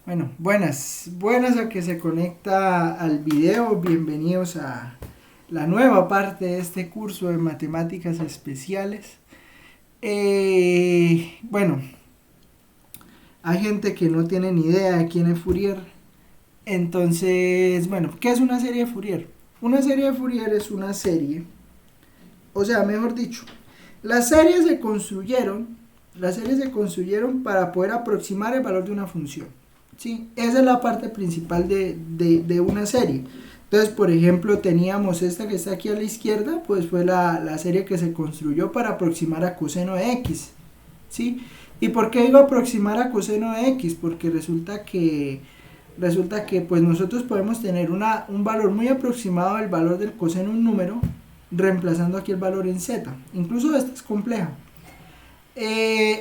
Bueno, buenas a que se conecta al video. Bienvenidos a la nueva parte de este curso de matemáticas especiales. Bueno, hay gente que no tiene ni idea de quién es Fourier. Entonces, bueno, ¿qué es una serie de Fourier? Una serie de Fourier es una serie, o sea, mejor dicho, las series se construyeron, las series se construyeron para poder aproximar el valor de una función. ¿Sí? Esa es la parte principal de una serie. Entonces, por ejemplo, teníamos esta que está aquí a la izquierda, pues fue la serie que se construyó para aproximar a coseno de x. ¿Sí? ¿Y por qué digo aproximar a coseno de x? Porque resulta que pues nosotros podemos tener un valor muy aproximado del valor del coseno de un número, reemplazando aquí el valor en z. Incluso esta es compleja.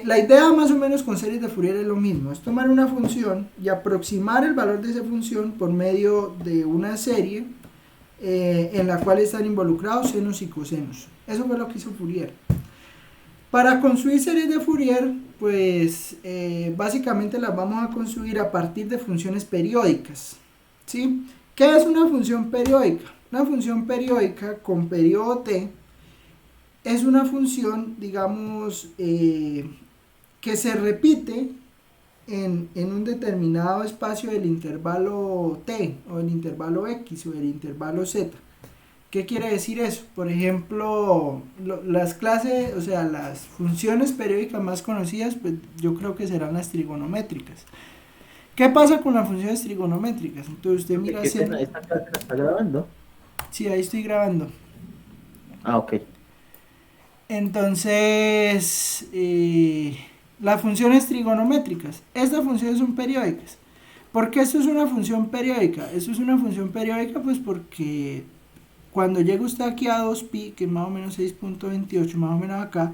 La idea más o menos con series de Fourier es lo mismo, es tomar una función y aproximar el valor de esa función por medio de una serie en la cual están involucrados senos y cosenos. Eso fue lo que hizo Fourier. Para construir series de Fourier, pues básicamente las vamos a construir a partir de funciones periódicas. ¿Sí? ¿Qué es una función periódica? Una función periódica con periodo t es una función, digamos, que se repite en un determinado espacio del intervalo t, o del intervalo x, o del intervalo z. ¿Qué quiere decir eso? Por ejemplo, las clases, o sea, las funciones periódicas más conocidas, pues yo creo que serán las trigonométricas. ¿Qué pasa con las funciones trigonométricas? Entonces usted ¿De mira, qué pena? ¿Esta clase la está grabando? sí, ahí estoy grabando. Ah, ok. Entonces, las funciones trigonométricas. Estas funciones son periódicas. ¿Por qué esto es una función periódica? Esto es una función periódica pues porque cuando llega usted aquí a 2pi, que es más o menos 6.28, más o menos acá,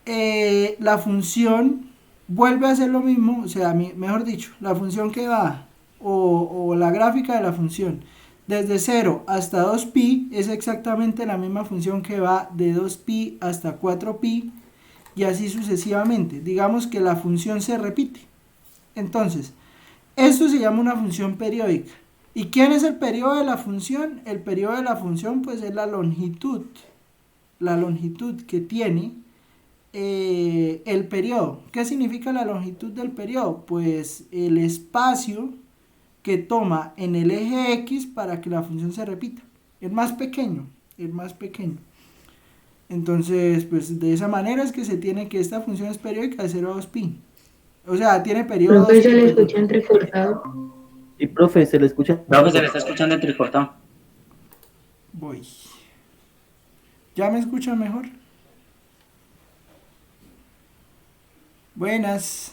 la función vuelve a hacer lo mismo, o sea, mejor dicho, la función que va, o la gráfica de la función, desde 0 hasta 2pi es exactamente la misma función que va de 2pi hasta 4pi y así sucesivamente. Digamos que la función se repite. Entonces, esto se llama una función periódica. ¿Y quién es el periodo de la función? El periodo de la función pues es la longitud que tiene el periodo. ¿Qué significa la longitud del periodo? Pues el espacio que toma en el eje X para que la función se repita. El más pequeño, el más pequeño. Entonces, pues de esa manera es que se tiene que esta función es periódica de 0 a 2pi. O sea, tiene periodo Profe, se 2pi, le perdón. escucha entrecortado. Y profe, se le escucha Profe, se le está entrecortado. escuchando entrecortado. Voy. ¿Ya me escuchan mejor? Buenas.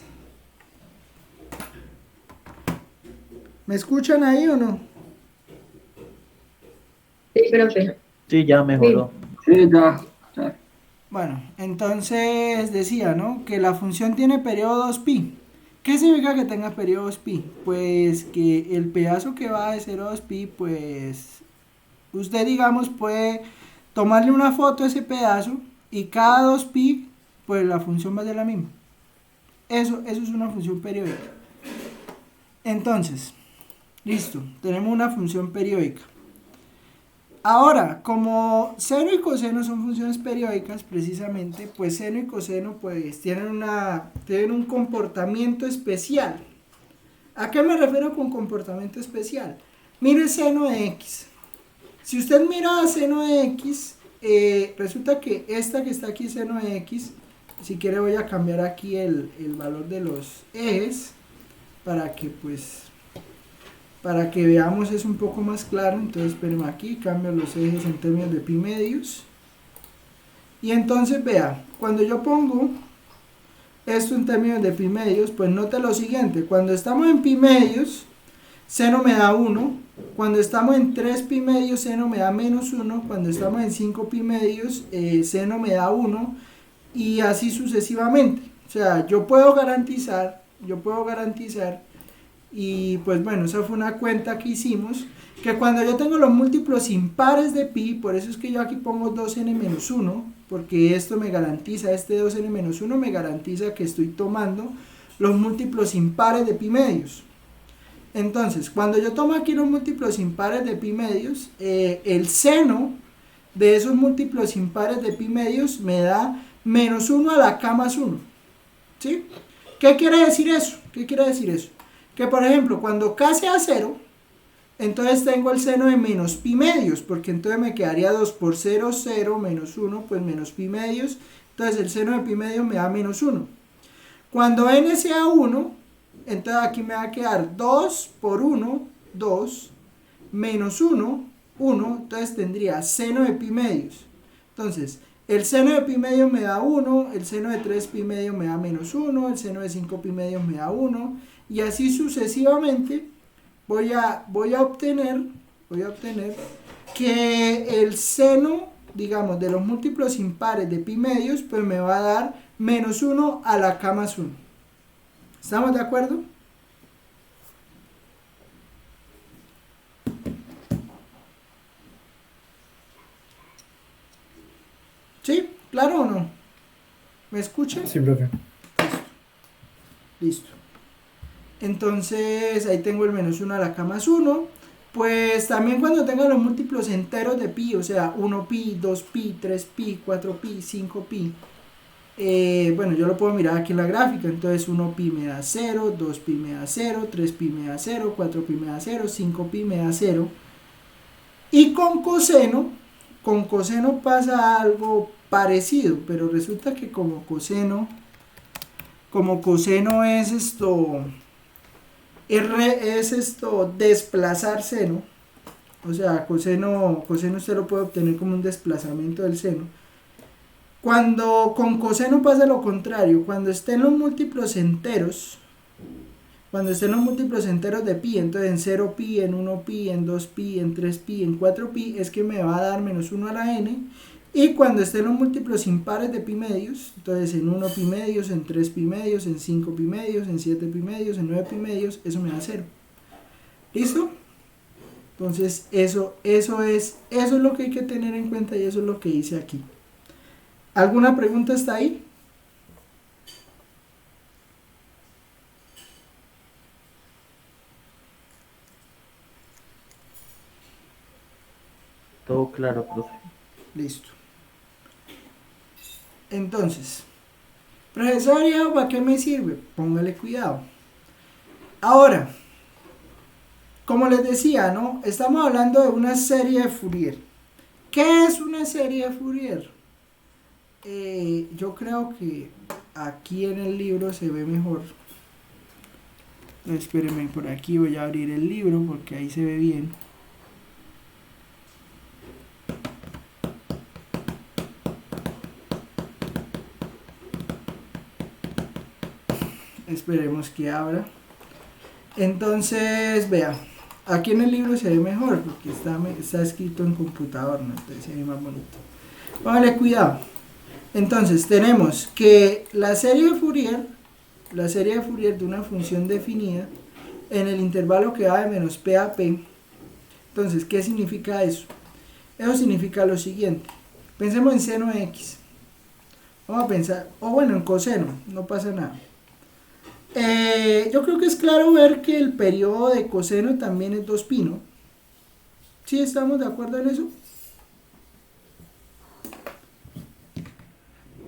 ¿Me escuchan ahí o no? Sí, profe. Sí, ya Sí. mejoró. Sí, ya. Bueno, entonces decía, ¿no? Que la función tiene periodo 2pi. ¿Qué significa que tenga periodo 2pi? Pues que el pedazo que va de 0 a 2pi, pues usted digamos puede tomarle una foto a ese pedazo y cada 2pi, pues la función va a ser la misma. Eso es una función periódica. Entonces, listo, tenemos una función periódica. Ahora, como seno y coseno son funciones periódicas, precisamente, pues seno y coseno pues tienen un comportamiento especial. ¿A qué me refiero con comportamiento especial? Mire seno de x. Si usted mira a seno de x, resulta que esta que está aquí, seno de x, si quiere voy a cambiar aquí el valor de los ejes para que pues para que veamos es un poco más claro. Entonces espérenme aquí, cambio los ejes en términos de pi medios y entonces vea, cuando yo pongo esto en términos de pi medios, pues note lo siguiente: cuando estamos en pi medios seno me da 1, cuando estamos en 3 pi medios seno me da menos 1, cuando estamos en 5 pi medios seno me da 1 y así sucesivamente. O sea, yo puedo garantizar. Y pues bueno, esa fue una cuenta que hicimos, que cuando yo tengo los múltiplos impares de pi, por eso es que yo aquí pongo 2n-1, porque esto me garantiza, este 2n-1 me garantiza que estoy tomando los múltiplos impares de pi medios. Entonces, cuando yo tomo aquí los múltiplos impares de pi medios, el seno de esos múltiplos impares de pi medios me da menos 1 a la k más 1. ¿Sí? ¿Qué quiere decir eso? ¿Qué quiere decir eso? Que por ejemplo, cuando k sea 0, entonces tengo el seno de menos pi medios, porque entonces me quedaría 2 por 0, 0, menos 1, pues menos pi medios. Entonces el seno de pi medios me da menos 1. Cuando n sea 1, entonces aquí me va a quedar 2 por 1, 2, menos 1, 1, entonces tendría seno de pi medios. Entonces, el seno de pi medios me da 1, el seno de 3 pi medios me da menos 1, el seno de 5 pi medios me da 1, y así sucesivamente voy a obtener que el seno, digamos, de los múltiplos impares de pi medios, pues me va a dar menos 1 a la k más 1. ¿Estamos de acuerdo? ¿Sí? ¿Claro o no? ¿Me escuchan? Sí, profe. Listo. Entonces ahí tengo el menos 1 a la k más 1. Pues también cuando tenga los múltiplos enteros de pi, o sea, 1pi, 2pi, 3pi, 4pi, 5pi, bueno, yo lo puedo mirar aquí en la gráfica. Entonces 1pi me da 0, 2pi me da 0, 3pi me da 0, 4pi me da 0, 5pi me da 0. Y con coseno pasa algo parecido, pero resulta que como coseno es desplazar seno, o sea, coseno usted lo puede obtener como un desplazamiento del seno. Cuando con coseno pasa lo contrario, cuando estén los múltiplos enteros de pi, entonces en 0pi, en 1pi, en 2pi, en 3pi, en 4pi, es que me va a dar menos 1 a la n. Y cuando estén los múltiplos impares de pi medios, entonces en 1 pi medios, en 3 pi medios, en 5 pi medios, en 7 pi medios, en 9 pi medios, eso me da 0. ¿Listo? Entonces eso es lo que hay que tener en cuenta y eso es lo que hice aquí. ¿Alguna pregunta hasta ahí? Todo claro, profe. Listo. Entonces, profesor, ¿para qué me sirve? Póngale cuidado. Ahora, como les decía, ¿no? Estamos hablando de una serie de Fourier. ¿Qué es una serie de Fourier? Yo creo que aquí en el libro se ve mejor. Espérenme, por aquí voy a abrir el libro porque ahí se ve bien. Esperemos que abra. Entonces, vea, aquí en el libro se ve mejor porque está escrito en computador, ¿no? Entonces se ve más bonito. Póngale cuidado. Entonces, tenemos que la serie de Fourier de una función definida en el intervalo que va de menos p a p. Entonces, ¿qué significa eso? Eso significa lo siguiente. Pensemos en seno de x. Vamos a pensar, o bueno, en coseno, no pasa nada. Yo creo que es claro ver que el periodo de coseno también es 2pi, ¿no? ¿Sí estamos de acuerdo en eso?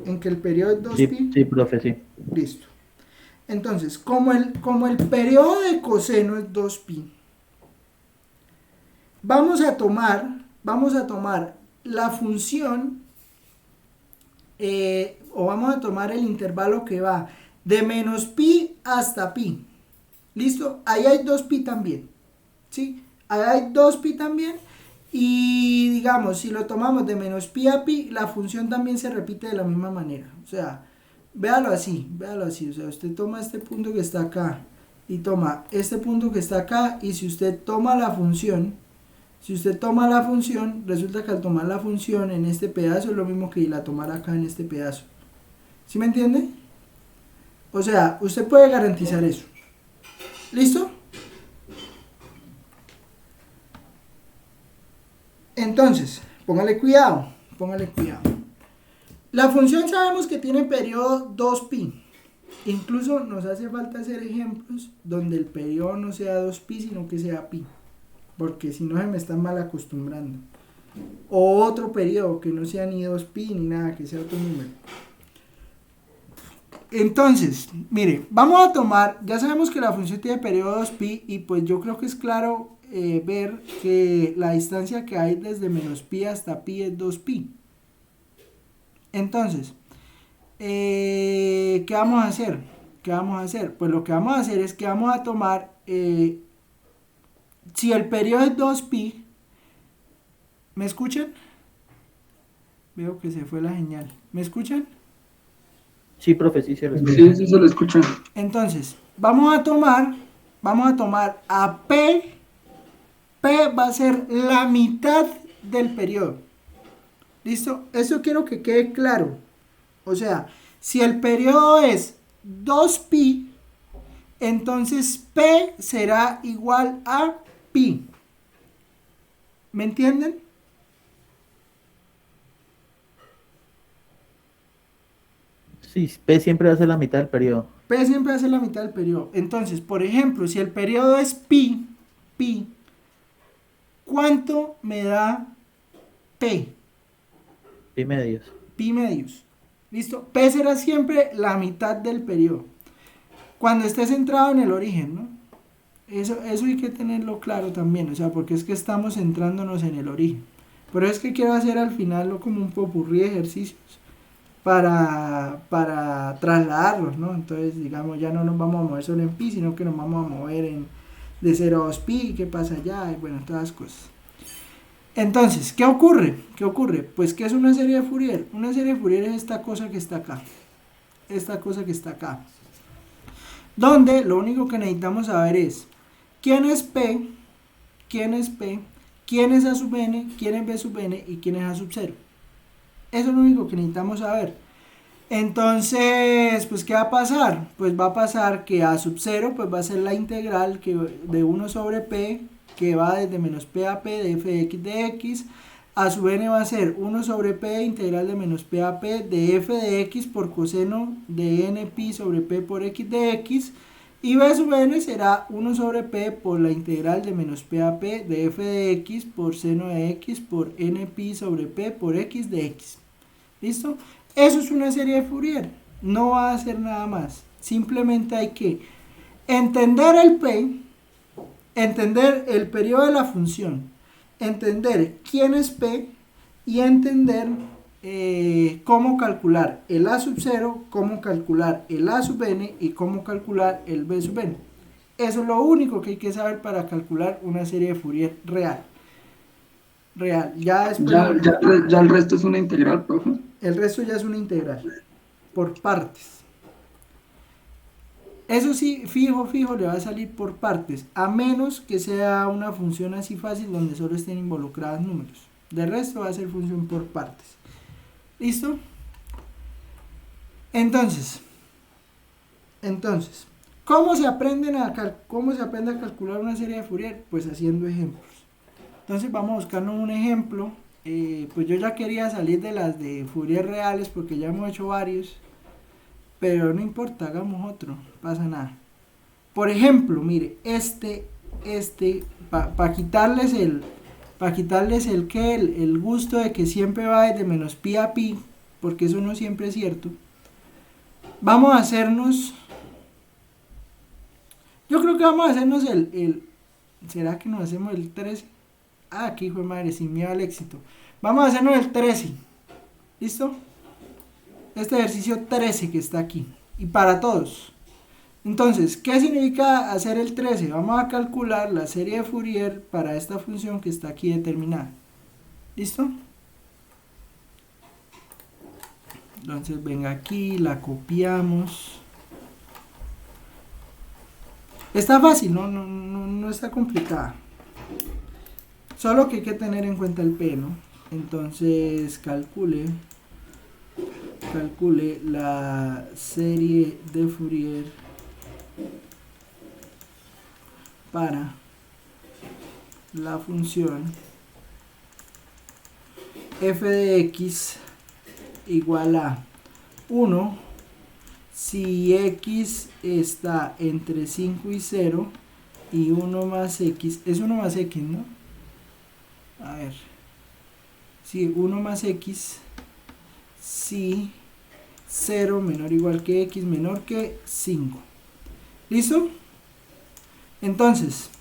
En que el periodo es 2pi. Sí, profe, sí. Listo. Entonces, como el periodo de coseno es 2pi, vamos a tomar la función, o vamos a tomar el intervalo que va de menos pi hasta pi. ¿Listo? Ahí hay 2pi también. ¿Sí? Ahí hay 2pi también. Y digamos, si lo tomamos de menos pi a pi, la función también se repite de la misma manera. O sea, véalo así. O sea, usted toma este punto que está acá y toma este punto que está acá. Y si usted toma la función, resulta que al tomar la función en este pedazo es lo mismo que la tomar acá en este pedazo. ¿Sí me entiende? O sea, usted puede garantizar eso. ¿Listo? Entonces, póngale cuidado. La función sabemos que tiene periodo 2pi. Incluso nos hace falta hacer ejemplos donde el periodo no sea 2pi, sino que sea pi, porque si no se me están mal acostumbrando. O otro periodo que no sea ni 2pi ni nada, que sea otro número. Entonces, mire, vamos a tomar, ya sabemos que la función tiene periodo 2pi y pues yo creo que es claro ver que la distancia que hay desde menos pi hasta pi es 2pi. Entonces, ¿qué vamos a hacer? ¿Qué vamos a hacer? Pues lo que vamos a hacer es que vamos a tomar, si el periodo es 2pi, ¿me escuchan? Veo que se fue la señal. ¿Me escuchan? Sí, profe, sí se lo escucha. Sí, sí se lo escucha. Entonces, vamos a tomar a P. P va a ser la mitad del periodo. ¿Listo? Eso quiero que quede claro. O sea, si el periodo es 2pi, entonces P será igual a pi. ¿Me entienden? Sí, P siempre va a ser la mitad del periodo. P siempre va a ser la mitad del periodo. Entonces, por ejemplo, si el periodo es pi, ¿cuánto me da P? Pi medios. Pi medios. ¿Listo? P será siempre la mitad del periodo. Cuando esté centrado en el origen, ¿no? Eso hay que tenerlo claro también, o sea, porque es que estamos centrándonos en el origen. Por eso es que quiero hacer al final como un popurrí de ejercicios para trasladarlos, ¿no? Entonces, digamos, ya no nos vamos a mover solo en pi, sino que nos vamos a mover de 0 a 2pi, qué pasa allá, y bueno, todas las cosas. Entonces, ¿qué ocurre? Pues que es una serie de Fourier. Una serie de Fourier es esta cosa que está acá. Esta cosa que está acá. Donde lo único que necesitamos saber es quién es P, quién es P, quién es A sub n, quién es B sub n y quién es A sub 0. Eso es lo único que necesitamos saber. Entonces, pues, ¿qué va a pasar? Pues va a pasar que A sub 0 pues va a ser la integral de 1 sobre P, que va desde menos P a P de f de x de x. A sub n va a ser 1 sobre P integral de menos P a P de f de x por coseno de n pi sobre P por x de x. Y B sub n será 1 sobre P por la integral de menos P a P de f de x por seno de x por n pi sobre P por x de x. ¿Listo? Eso es una serie de Fourier. No va a hacer nada más. Simplemente hay que entender el P, entender el periodo de la función, entender quién es P y entender cómo calcular el A sub 0, cómo calcular el A sub n y cómo calcular el B sub n. Eso es lo único que hay que saber para calcular una serie de Fourier real. Ya después, Ya el resto es una integral, profe. el resto ya es una integral por partes. Eso sí, fijo, le va a salir por partes, a menos que sea una función así fácil donde solo estén involucradas números. De resto va a ser función por partes. ¿Listo? Entonces, ¿cómo se aprende a calcular una serie de Fourier? Pues haciendo ejemplos. Entonces vamos a buscarnos un ejemplo. Pues yo ya quería salir de las de Fourier reales porque ya hemos hecho varios. Pero no importa, hagamos otro, no pasa nada. Por ejemplo, mire, para quitarles el gusto de que siempre va desde menos pi a pi, porque eso no siempre es cierto. Vamos a hacernos, yo creo que vamos a hacernos ¿será que nos hacemos el 13? Ah, aquí hijo de madre, sin miedo al éxito. Vamos a hacernos el 13, ¿listo? Este ejercicio 13 que está aquí, y para todos. Entonces, ¿qué significa hacer el 13? Vamos a calcular la serie de Fourier para esta función que está aquí determinada. ¿Listo? Entonces, venga aquí, la copiamos. Está fácil, no está complicada. Solo que hay que tener en cuenta el P, ¿no? Entonces, calcule la serie de Fourier para la función f de x igual a 1 si x está entre 5 y 0 y 1 más x, es 1 más x, ¿no? A ver, si 1 más x, si 0 menor o igual que x menor que 5. ¿Listo? Entonces,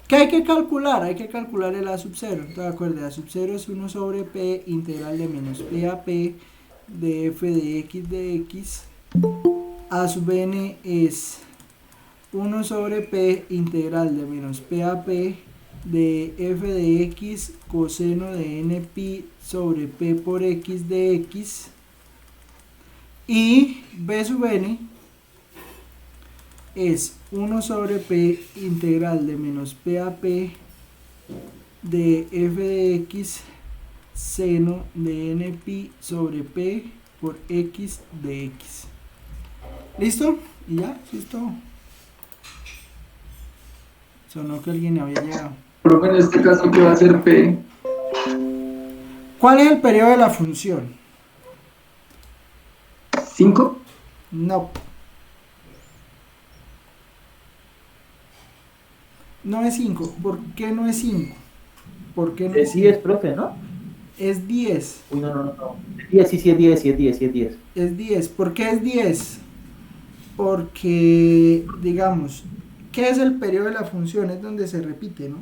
¿qué hay que calcular? Hay que calcular el a sub 0. Entonces, acuérdense, a sub 0 es 1 sobre p integral de menos p a p de f de x. A sub n es 1 sobre p integral de menos p a p de f de x coseno de n pi sobre p por x de x. Y b sub n es 1 sobre p integral de menos p a p de f de x seno de n pi sobre p por x de x. ¿Listo? Y ya, eso es todo. Sonó que alguien había llegado. Profe, en este caso, ¿qué va a ser P? ¿Cuál es el periodo de la función? 5. No. No es 5. ¿Por qué no es 5? ¿Por qué no es Es 5? 10, profe, ¿no? Es 10. Uy, no. 10, sí es 10, sí es 10, sí es 10. Es 10. ¿Por qué es 10? Porque, digamos, ¿qué es el periodo de la función? Es donde se repite, ¿no?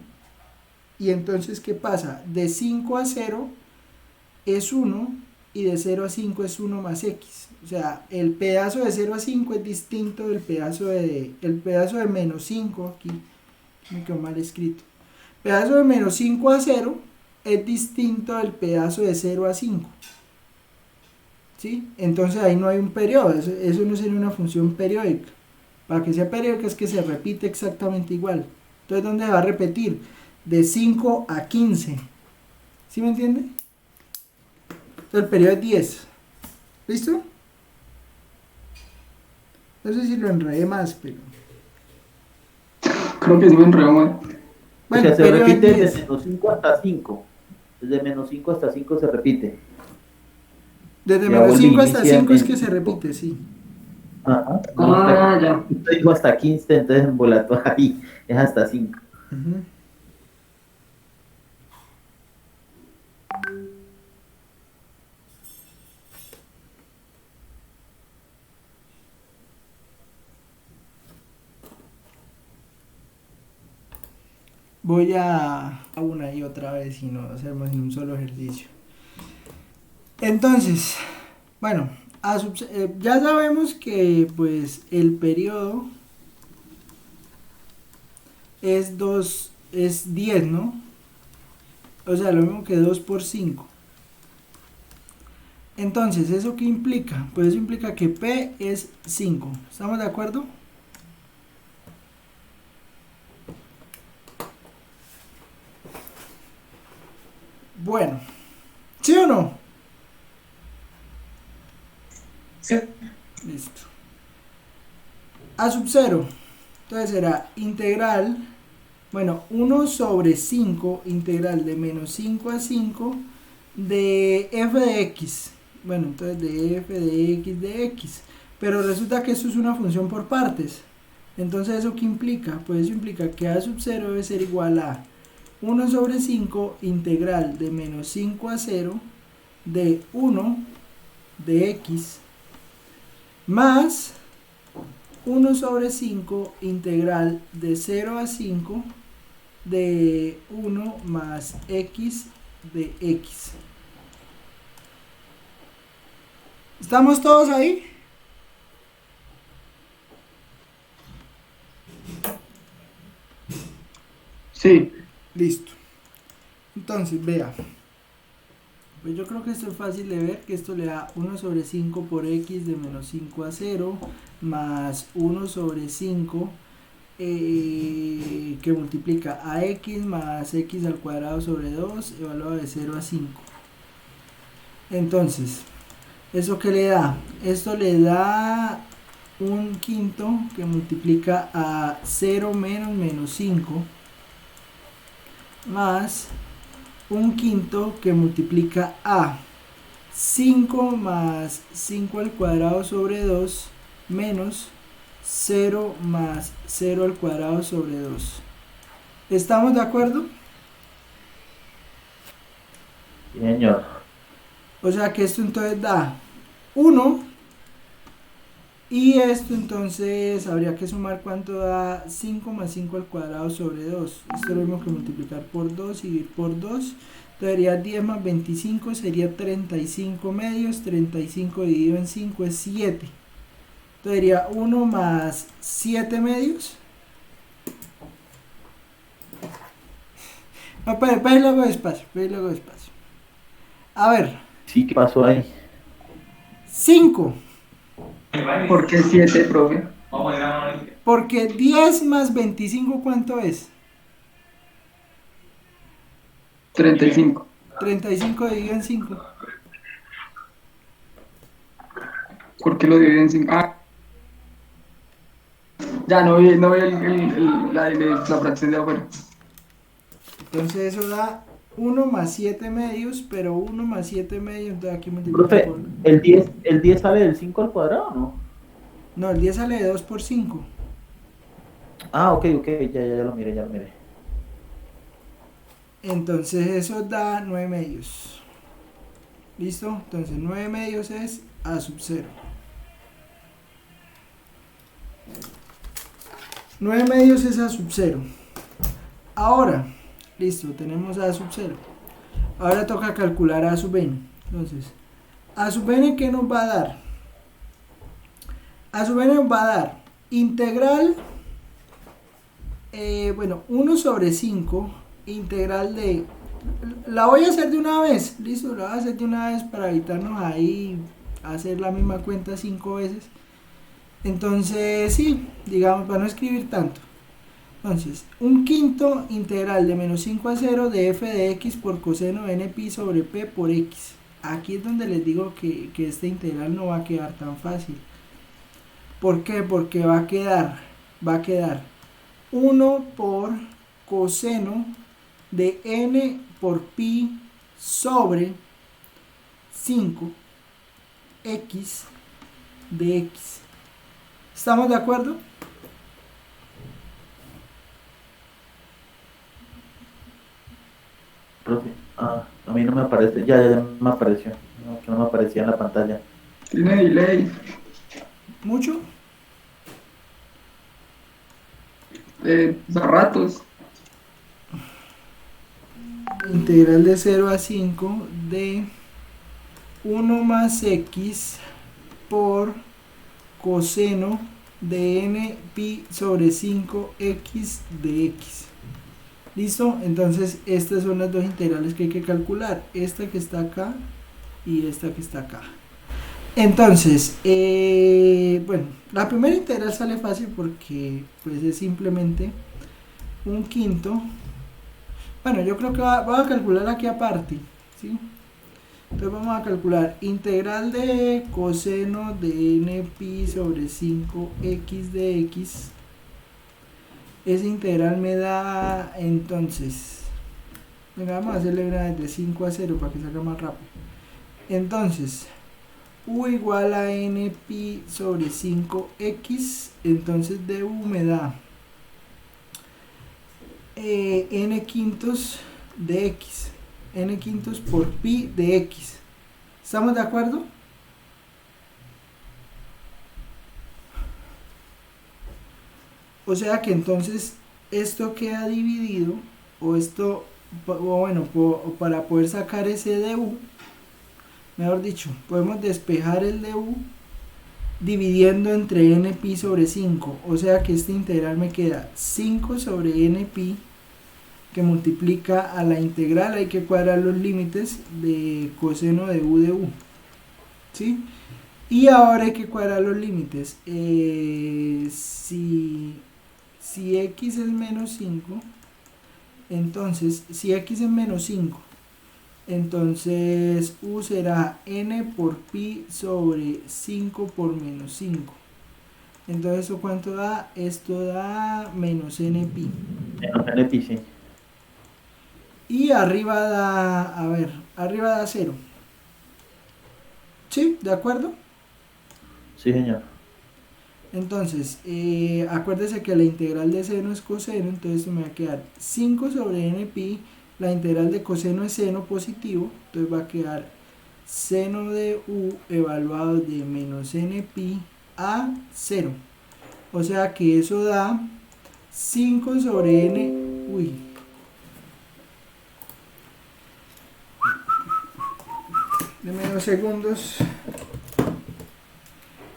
Y entonces, ¿qué pasa? De 5 a 0 es 1 y de 0 a 5 es 1 más x. O sea, el pedazo de 0 a 5 es distinto del pedazo de menos 5. Aquí me quedó mal escrito. El pedazo de menos 5 a 0 es distinto del pedazo de 0 a 5. ¿Sí? Entonces ahí no hay un periodo, eso no sería una función periódica. Para que sea periódica es que se repite exactamente igual. Entonces, ¿dónde va a repetir? De 5 a 15. ¿Sí me entiende? Entonces el periodo es 10. ¿Listo? No sé si lo enredé más, pero... Creo que sí me enredó mal. Bueno, o sea, el se periodo es repite 10. desde menos 5 hasta 5. Desde menos 5 hasta 5 se repite. Desde Ya menos volví, 5 hasta inicia 5 es que en se 5. repite, sí. Ajá. No, hasta, Ya. usted dijo hasta 15, entonces embolató ahí. Es hasta 5. Ujú. Voy a una y otra vez y no hacemos en un solo ejercicio. Entonces, bueno, ya sabemos que pues el periodo es 10, ¿no? O sea, lo mismo que 2 por 5. Entonces, ¿eso qué implica? Pues eso implica que P es 5. ¿Estamos de acuerdo? Bueno, ¿sí o no? Sí. Listo. A sub 0. Entonces será integral, bueno, 1 sobre 5, integral de menos 5 a 5 de f de x. Bueno, entonces de f de x de x. Pero resulta que esto es una función por partes. Entonces, ¿eso qué implica? Pues eso implica que a sub 0 debe ser igual a 1 sobre 5 integral de menos 5 a 0 de 1 de x más 1 sobre 5 integral de 0 a 5 de 1 más x de x. ¿Estamos todos ahí? Sí. Listo. Entonces, vea. Pues yo creo que esto es fácil de ver, que esto le da 1 sobre 5 por x de menos 5 a 0 más 1 sobre 5 que multiplica a x más x al cuadrado sobre 2 evaluado de 0 a 5. Entonces, ¿eso qué le da? Esto le da un quinto que multiplica a 0 menos 5 más un quinto que multiplica a 5 más 5 al cuadrado sobre 2 menos 0 más 0 al cuadrado sobre 2. ¿Estamos de acuerdo? Sí, señor. O sea que esto entonces da 1 y esto entonces habría que sumar cuánto da 5 más 5 al cuadrado sobre 2. Esto es lo mismo que multiplicar por 2 y dividir por 2. Sería 10 más 25, sería 35 medios. 35 dividido en 5 es 7. Entonces sería 1 más 7 medios. No, pero luego despacio, luego despacio. A ver, Sí, ¿qué pasó ahí? 5. ¿Por qué 7, profe? Porque 10 más 25, ¿cuánto es? 35. 35 dividido en 5. ¿Por qué lo dividen en 5? Ah, ya no vi la fracción de afuera. Entonces eso da 1 más 7 medios, pero 1 más 7 medios, entonces aquí multiplica Profe, por... ¿el diez sale del 5 al cuadrado o no? No, el 10 sale de 2 por 5. Ah, ok, ya lo miré, ya lo miré. Entonces eso da 9 medios. ¿Listo? Entonces 9 medios es a sub 0. 9 medios es a sub 0. Ahora, listo, tenemos a sub 0. Ahora toca calcular a sub n. Entonces, a sub n, ¿qué nos va a dar? A sub n nos va a dar integral, bueno, 1 sobre 5, integral de... La voy a hacer de una vez, listo, la voy a hacer de una vez para evitarnos ahí hacer la misma cuenta 5 veces. Entonces, sí, digamos, para no escribir tanto. Entonces, un quinto integral de menos 5 a 0 de f de x por coseno de n pi sobre p por x. Aquí es donde les digo que este integral no va a quedar tan fácil. ¿Por qué? Porque va a quedar 1 por coseno de n por pi sobre 5 x de x. ¿Estamos de acuerdo? Profe, a mí no me aparece, ya me apareció. No, que no me aparecía en la pantalla. Tiene delay. ¿Mucho? A ratos. Integral de 0 a 5 de 1 más x por coseno de n pi sobre 5 x de x. ¿Listo? Entonces estas son las dos integrales que hay que calcular. Esta que está acá y esta que está acá. Entonces, bueno, la primera integral sale fácil porque pues es simplemente un quinto. Bueno, yo creo que voy a calcular aquí aparte, ¿sí? Entonces vamos a calcular integral de coseno de n pi sobre 5 x de x. Esa integral me da entonces, venga, vamos a hacerle una de 5 a 0 para que salga más rápido. Entonces, u igual a n pi sobre 5x, entonces de u me da n quintos de x, n quintos por pi de x. ¿Estamos de acuerdo? O sea que entonces esto queda dividido, o esto, o bueno, para poder sacar ese du, mejor dicho, podemos despejar el du dividiendo entre n pi sobre 5, o sea que este integral me queda 5 sobre n pi, que multiplica a la integral, hay que cuadrar los límites de coseno de u, ¿sí? Y ahora hay que cuadrar los límites. Si x es menos 5, entonces, si x es menos 5, entonces u será n por pi sobre 5 por menos 5. Entonces, ¿eso cuánto da? Esto da menos n pi. Menos NP, sí. Y arriba da, a ver, arriba da 0. ¿Sí? ¿De acuerdo? Sí, señor. Entonces, acuérdese que la integral de seno es coseno, entonces me va a quedar 5 sobre n pi, la integral de coseno es seno positivo, entonces va a quedar seno de u evaluado de menos n pi a 0. O sea que eso da 5 sobre n, uy, deme 2 segundos.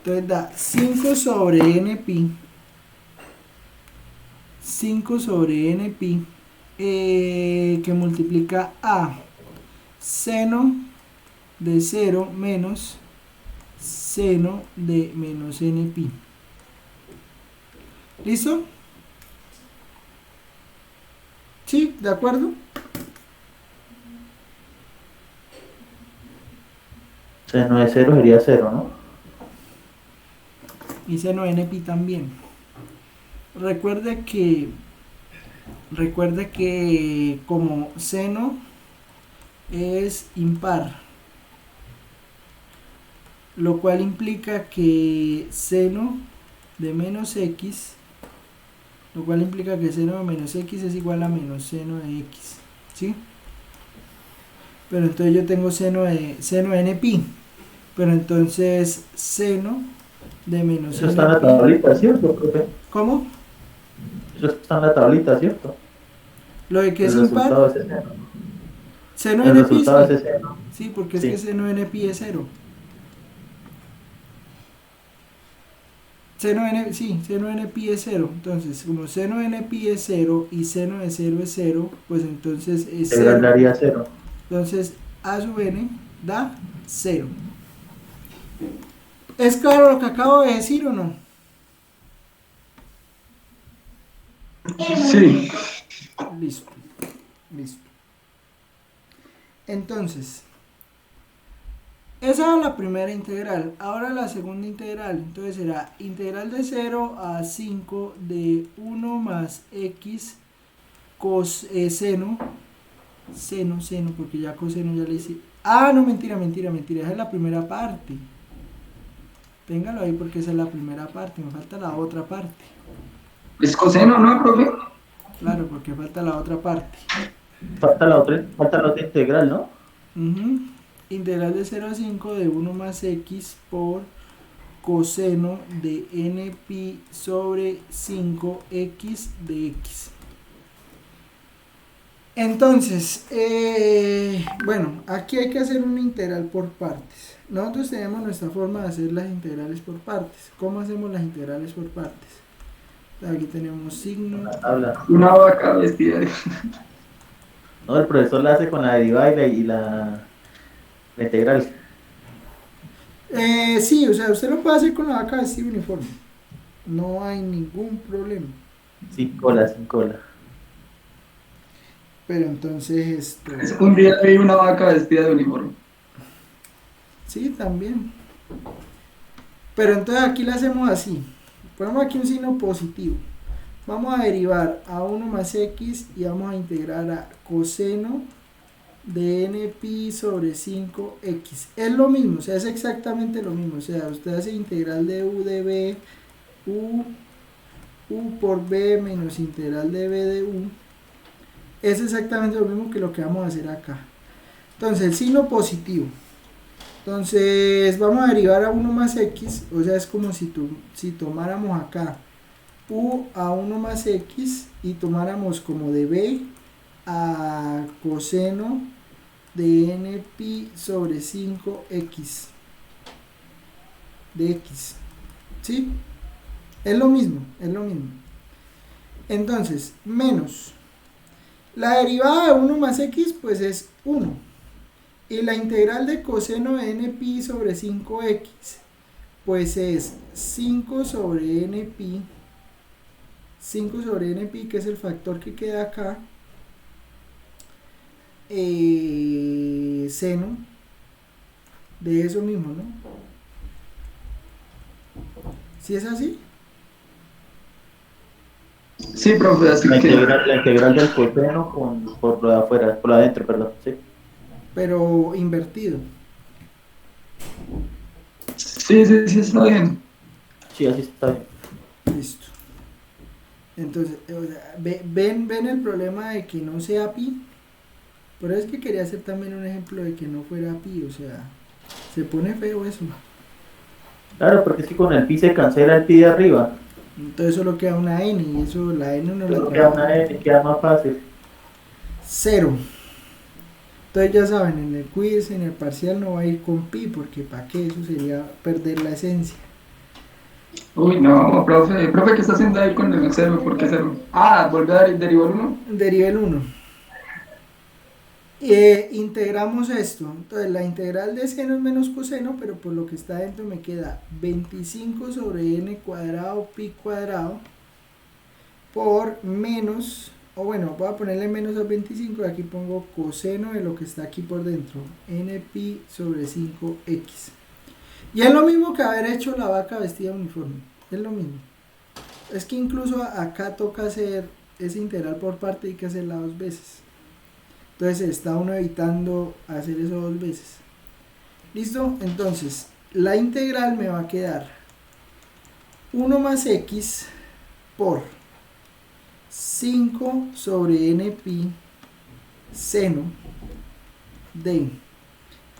Entonces da 5 sobre n pi, 5 sobre n pi, que multiplica a seno de 0 menos seno de menos n pi. ¿Listo? ¿Sí? ¿De acuerdo? Seno de 0 sería 0, ¿no? Y seno de n pi también. Recuerde que como seno es impar, lo cual implica que seno de menos x, lo cual implica que seno de menos x es igual a menos seno de x, ¿sí? Pero entonces yo tengo seno de n pi, pero entonces seno de menos Eso está en la n pi, tablita, ¿cierto, profe? ¿cómo? Eso está en la tablita, ¿cierto? Lo de que es El resultado impar, es seno. seno de El n pi resultado sí, es seno. sí, porque es Sí. que seno de n pi es 0. Seno de n, sí, seno de n pi es 0. Entonces, como seno de n pi es 0 y seno de 0 es 0, pues entonces es Integral 0. daría 0. Entonces, a sub n da 0. ¿Es claro lo que acabo de decir o no? Sí. Listo, listo. Entonces, esa es la primera integral. Ahora la segunda integral. Entonces será integral de 0 a 5 de 1 más x coseno, seno, porque ya coseno ya le hice. Ah, no, mentira. Esa es la primera parte. Téngalo ahí porque esa es la primera parte. Me falta la otra parte. Es coseno, ¿no, profe? Claro, porque falta la otra parte. Falta la otra integral, ¿no? Ujú. Integral de 0 a 5 de 1 más x por coseno de n pi sobre 5x de x. Entonces, bueno, aquí hay que hacer una integral por partes. Nosotros tenemos nuestra forma de hacer las integrales por partes. ¿Cómo hacemos las integrales por partes? Aquí tenemos signo. Habla. Una vaca vestida de... No, el profesor la hace con la derivada y la integral. Sí, o sea, usted lo puede hacer con la vaca vestida uniforme. No hay ningún problema. Sin cola, sin cola. Pero entonces esto... Un día vi una vaca vestida de uniforme. Sí, también. Pero entonces aquí lo hacemos así. Ponemos aquí un signo positivo. Vamos a derivar a 1 más x y vamos a integrar a coseno de n pi sobre 5x. Es lo mismo, o sea, es exactamente lo mismo. O sea, usted hace integral de u de b, u por b menos integral de b de u. Es exactamente lo mismo que lo que vamos a hacer acá. Entonces, el signo positivo. Entonces, vamos a derivar a 1 más x, o sea, es como si tomáramos acá u a 1 más x y tomáramos como de b a coseno de n pi sobre 5x de x. ¿Sí? Es lo mismo, Entonces, menos la derivada de 1 más x, pues es 1. Y la integral de coseno de n pi sobre 5x, pues es 5 sobre n pi, que es el factor que queda acá, seno de eso mismo, ¿no? ¿Sí es así? Sí, profe, así La que... integral del coseno por lo de afuera, por lo de adentro, perdón. Sí. Pero invertido. Sí, está bien. Sí, así está bien. Listo. Entonces, o sea, ven el problema de que no sea pi. Pero es que quería hacer también un ejemplo de que no fuera pi, o sea, se pone feo eso. Claro, porque es que con el pi se cancela el pi de arriba. Entonces solo queda una n y eso la n no la Solo queda una trabaja. n, queda más fácil. 0. Entonces ya saben, en el quiz, en el parcial no va a ir con pi, porque para qué, eso sería perder la esencia. Uy, no, profe, ¿qué está haciendo ahí con el cero? ¿Por qué cero? Ah, vuelve a derivar uno. Deriva el 1. Integramos esto. Entonces la integral de seno es menos coseno, pero por lo que está dentro me queda 25 sobre n cuadrado pi cuadrado por menos, o bueno, voy a ponerle menos a 25 y aquí pongo coseno de lo que está aquí por dentro, n pi sobre 5x. Y es lo mismo que haber hecho la vaca vestida uniforme, es lo mismo. Es que incluso acá toca hacer ese integral por parte y hay que hacerla dos veces. Entonces está uno evitando hacer eso dos veces. ¿Listo? Entonces, la integral me va a quedar 1 más x por 5 sobre n pi seno de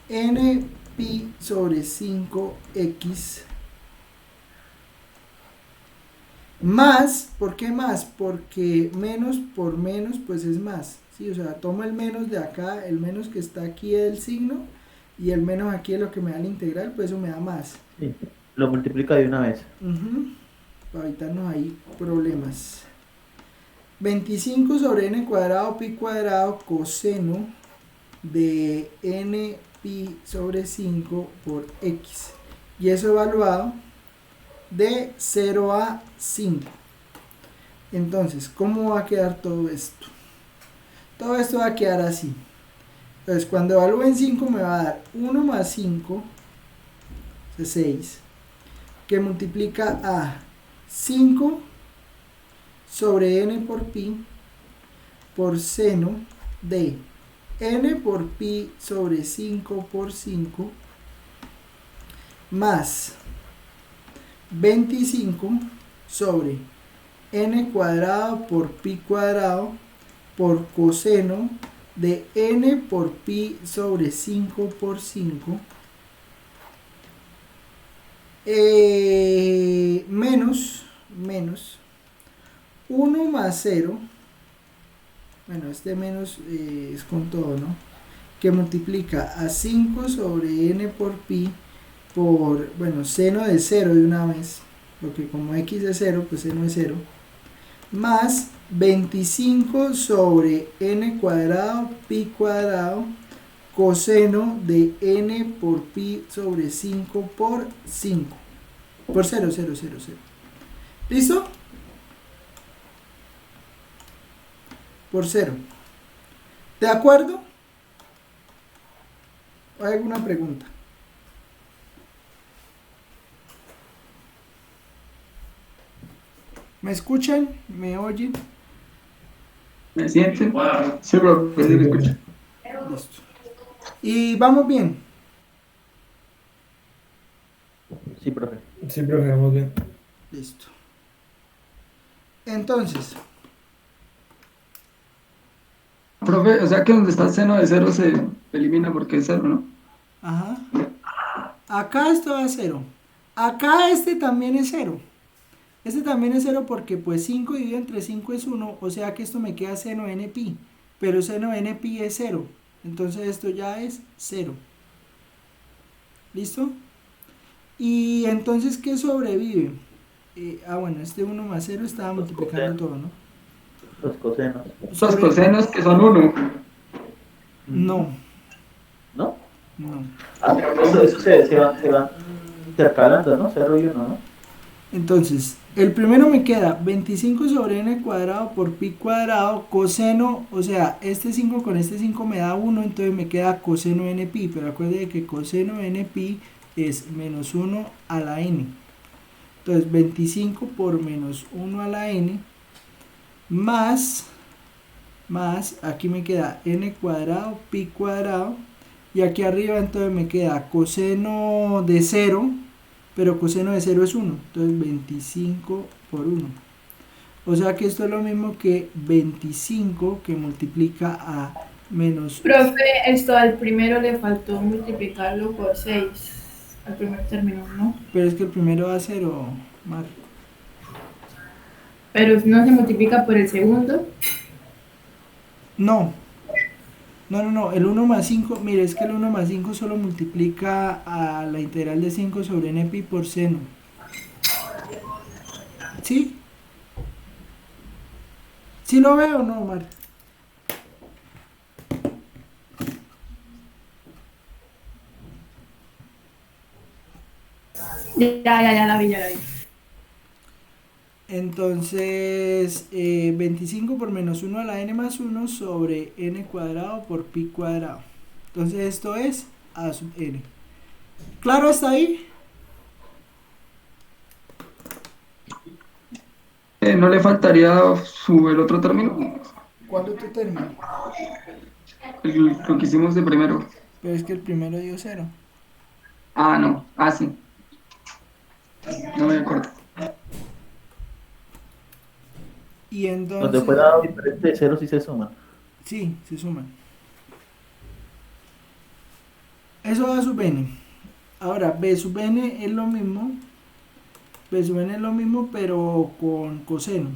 n pi sobre 5x más, ¿por qué más? Porque menos por menos pues es más, ¿sí? O sea, tomo el menos de acá, el menos que está aquí es el signo y el menos aquí es lo que me da la integral, pues eso me da más. Sí, lo multiplica de una vez. Para evitarnos ahí problemas. 25 sobre n cuadrado pi cuadrado coseno de n pi sobre 5 por x. Y eso evaluado de 0 a 5. Entonces, ¿cómo va a quedar todo esto? Todo esto va a quedar así. Entonces, cuando evalúe en 5 me va a dar 1 más 5, es 6, que multiplica a 5 sobre n por pi por seno de n por pi sobre 5 por 5 más 25 sobre n cuadrado por pi cuadrado por coseno de n por pi sobre 5 por 5 menos 1 más 0, bueno, este menos es con todo, ¿no? Que multiplica a 5 sobre n por pi por, bueno, seno de 0 de una vez, porque como x es 0, pues seno es 0, más 25 sobre n cuadrado pi cuadrado coseno de n por pi sobre 5 por 5 por 0, 0, 0, 0. ¿Listo? Por 0. ¿De acuerdo? ¿Hay alguna pregunta? ¿Me escuchan? ¿Me oyen? ¿Me sienten? Sí, profe, sí, me escucho. Listo. ¿Y vamos bien? Sí, profe. Sí, profe, vamos bien. Listo. Entonces, Profe, o sea que donde está el seno de cero se elimina porque es cero, ¿no? ajá. Acá esto va a 0. Acá este también es 0. Este también es 0 porque pues 5 dividido entre 5 es 1, o sea que esto me queda seno n pi, pero seno n pi es 0, entonces esto ya es 0. ¿Listo? Y entonces, ¿qué sobrevive? Bueno, este 1 más 0 estaba multiplicando todo, ¿no? Los cosenos. Los cosenos que son 1. No, ¿No? no. Ah, eso se van intercalando, ¿no? 0 y 1, ¿no? Entonces, el primero me queda 25 sobre n cuadrado por pi cuadrado coseno, o sea, este 5 con este 5 me da 1, entonces me queda coseno n pi, pero acuérdense que coseno n pi es menos 1 a la n. Entonces, 25 por menos 1 a la n más, aquí me queda n cuadrado pi cuadrado, y aquí arriba entonces me queda coseno de 0 pero coseno de 0 es 1, entonces 25 por 1. O sea que esto es lo mismo que 25 que multiplica a menos... Profe, esto al primero le faltó multiplicarlo por 6 al primer término, ¿no? Pero es que el primero da 0, Mar. Pero no se multiplica por el segundo. No, no, el 1 más 5, mire, es que el 1 más 5 solo multiplica a la integral de 5 sobre npi por seno. ¿Sí? ¿Sí lo veo o no, Mar? Ya la vi, ya la vi. Entonces, 25 por menos 1 a la n más 1 sobre n cuadrado por pi cuadrado. Entonces esto es a sub n. ¿Claro hasta ahí? ¿No le faltaría el otro término? ¿Cuándo tú terminas? Lo que hicimos de primero. Pero es que el primero dio 0. Ah, no. Ah, sí. No me acuerdo. Y Donde entonces... fuera dado diferente de ceros y se suman. Sí, se suman. Eso da sub n. Ahora, b sub n es lo mismo. B sub n es lo mismo, pero con coseno.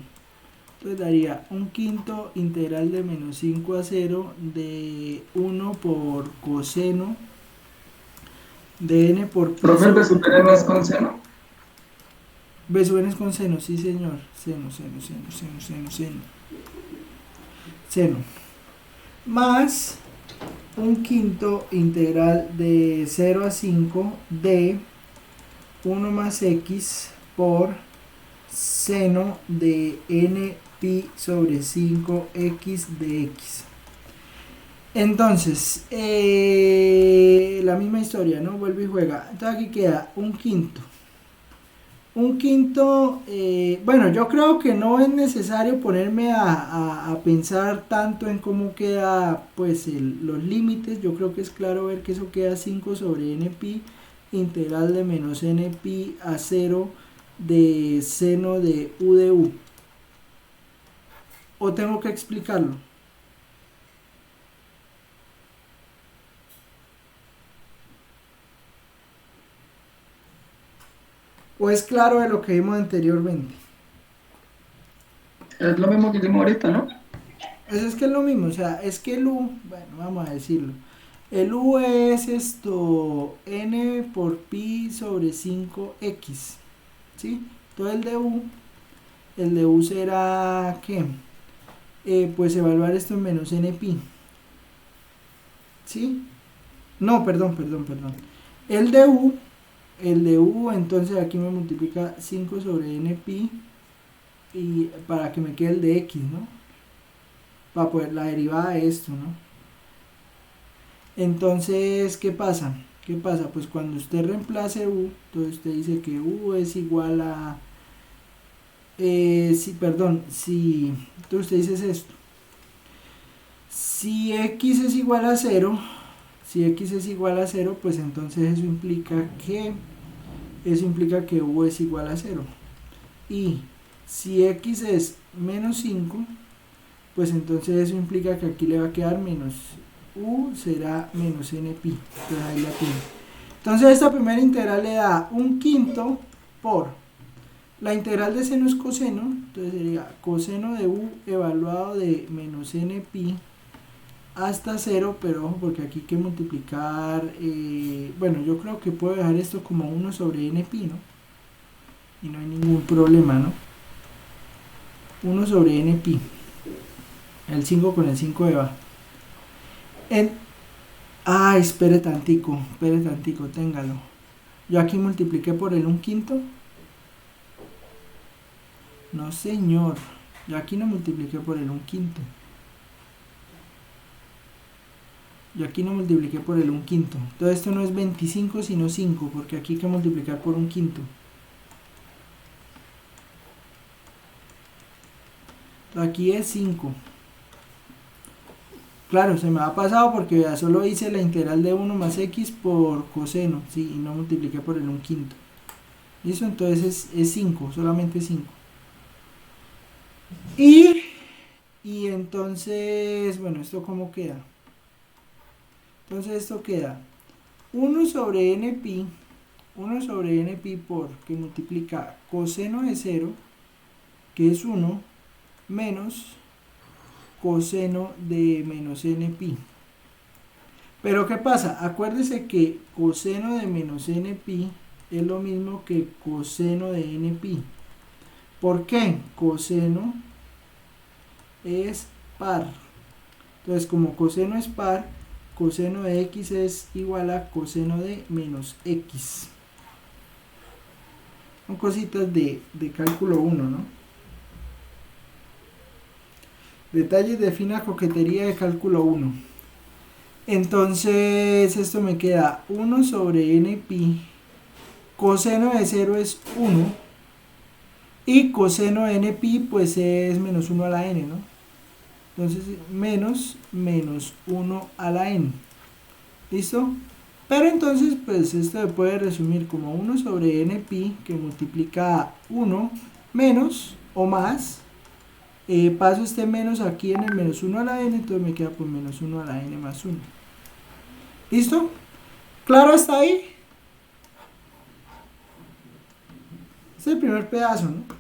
Entonces daría un quinto integral de menos 5 a 0 de 1 por coseno de n por pi Profe, el sobre... de super no es con seno. B sub n es con seno, sí señor. Seno. Seno. Más un quinto integral de 0 a 5 de 1 más x por seno de n pi sobre 5x de x. Entonces, la misma historia, ¿no? Vuelve y juega. Entonces aquí queda un quinto. Un quinto, bueno, yo creo que no es necesario ponerme a pensar tanto en cómo queda pues los límites. Yo creo que es claro ver que eso queda 5 sobre n pi integral de menos n pi a 0 de seno de u de u. ¿O tengo que explicarlo? ¿O es claro de lo que vimos anteriormente? Es lo mismo que hicimos ahorita, ¿no? Eso es que es lo mismo, o sea, es que el u, bueno, vamos a decirlo. El u es esto, n por pi sobre 5x, ¿sí? Entonces el de u será, ¿qué? Pues evaluar esto en menos n pi, ¿sí? No, perdón. El de u, entonces aquí me multiplica 5 sobre n pi y para que me quede el de x, ¿no? Para poder la derivada de esto, ¿no? Entonces, ¿qué pasa? Pues cuando usted reemplace u, entonces usted dice que u es igual a... entonces usted dice esto. Si x es igual a 0, pues entonces eso implica que u es igual a 0. Y si x es menos 5, pues entonces eso implica que aquí le va a quedar menos u será menos n pi. Entonces ahí la tiene. Entonces esta primera integral le da un quinto por la integral de seno es coseno, entonces sería coseno de u evaluado de menos n pi hasta 0, pero ojo porque aquí hay que multiplicar, bueno, yo creo que puedo dejar esto como 1 sobre n pi, ¿no? Y no hay ningún problema, ¿no? 1 sobre n pi. El 5 con el 5 va. Espere tantico, téngalo. Yo aquí multipliqué por el 1/5. No señor, yo aquí no multipliqué por el 1/5. Yo aquí no multipliqué por el 1/5. Entonces esto no es 25 sino 5, porque aquí hay que multiplicar por 1/5. Aquí es 5. Claro, se me ha pasado porque ya solo hice la integral de 1 más x por coseno, sí, y no multipliqué por el 1/5. ¿Listo? Entonces es 5, solamente 5. Y entonces, bueno, ¿esto cómo queda? Entonces esto queda 1 sobre npi, 1 sobre npi por, que multiplica coseno de 0, que es 1, menos coseno de menos npi. Pero ¿qué pasa? Acuérdese que coseno de menos npi es lo mismo que coseno de npi. ¿Por qué? Coseno es par. Entonces, como coseno es par, coseno de x es igual a coseno de menos x. Son cositas de cálculo 1, ¿no? Detalles de fina coquetería de cálculo 1. Entonces, esto me queda 1 sobre npi. Coseno de 0 es 1. Y coseno de npi, pues es menos 1 a la n, ¿no? Entonces, menos 1 a la n. ¿Listo? Pero entonces, pues esto se puede resumir como 1 sobre npi, que multiplica 1 menos o más. Paso este menos aquí en el menos 1 a la n, entonces me queda pues menos 1 a la n más 1. ¿Listo? ¿Claro hasta ahí? Este es el primer pedazo, ¿no?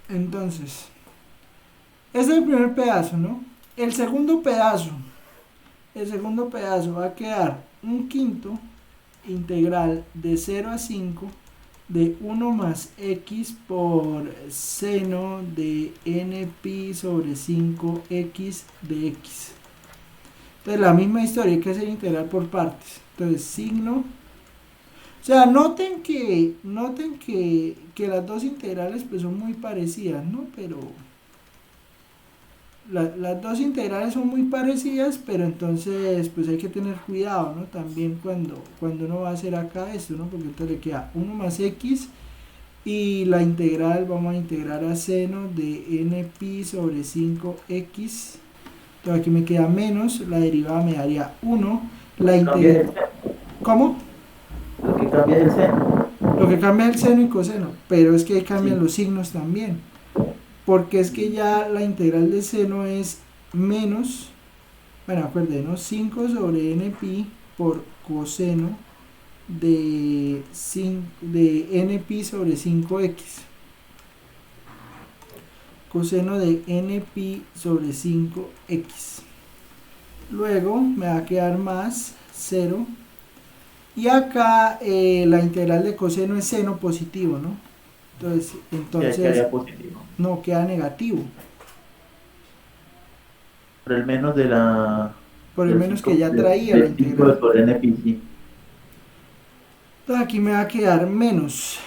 Entonces, ese es el primer pedazo, ¿no? El segundo pedazo va a quedar un quinto integral de 0 a 5 de 1 más x por seno de npi sobre 5x de x. Entonces la misma historia, hay que hacer integral por partes. Entonces signo. O sea, noten que las dos integrales pues son muy parecidas, ¿no? Pero las dos integrales son muy parecidas, pero entonces pues hay que tener cuidado, ¿no? También cuando uno va a hacer acá esto, ¿no? Porque entonces le queda 1 más x y la integral vamos a integrar a seno de npi sobre 5x. Entonces aquí me queda menos, la derivada me daría 1. La integral... ¿Cómo? Lo que cambia es el seno. Lo que cambia es el seno y coseno, pero es que ahí cambian los signos también. Porque es que ya la integral de seno es menos, bueno, acuérdense, ¿no? 5 sobre npi por coseno de npi sobre 5x. Coseno de npi sobre 5x. Luego me va a quedar más 0. Y acá la integral de coseno es seno positivo, ¿no? Entonces Quedaría positivo. no, queda negativo. Por el menos de la... Por el menos que ya traía la integral. Por NPI, sí. Entonces aquí me va a quedar menos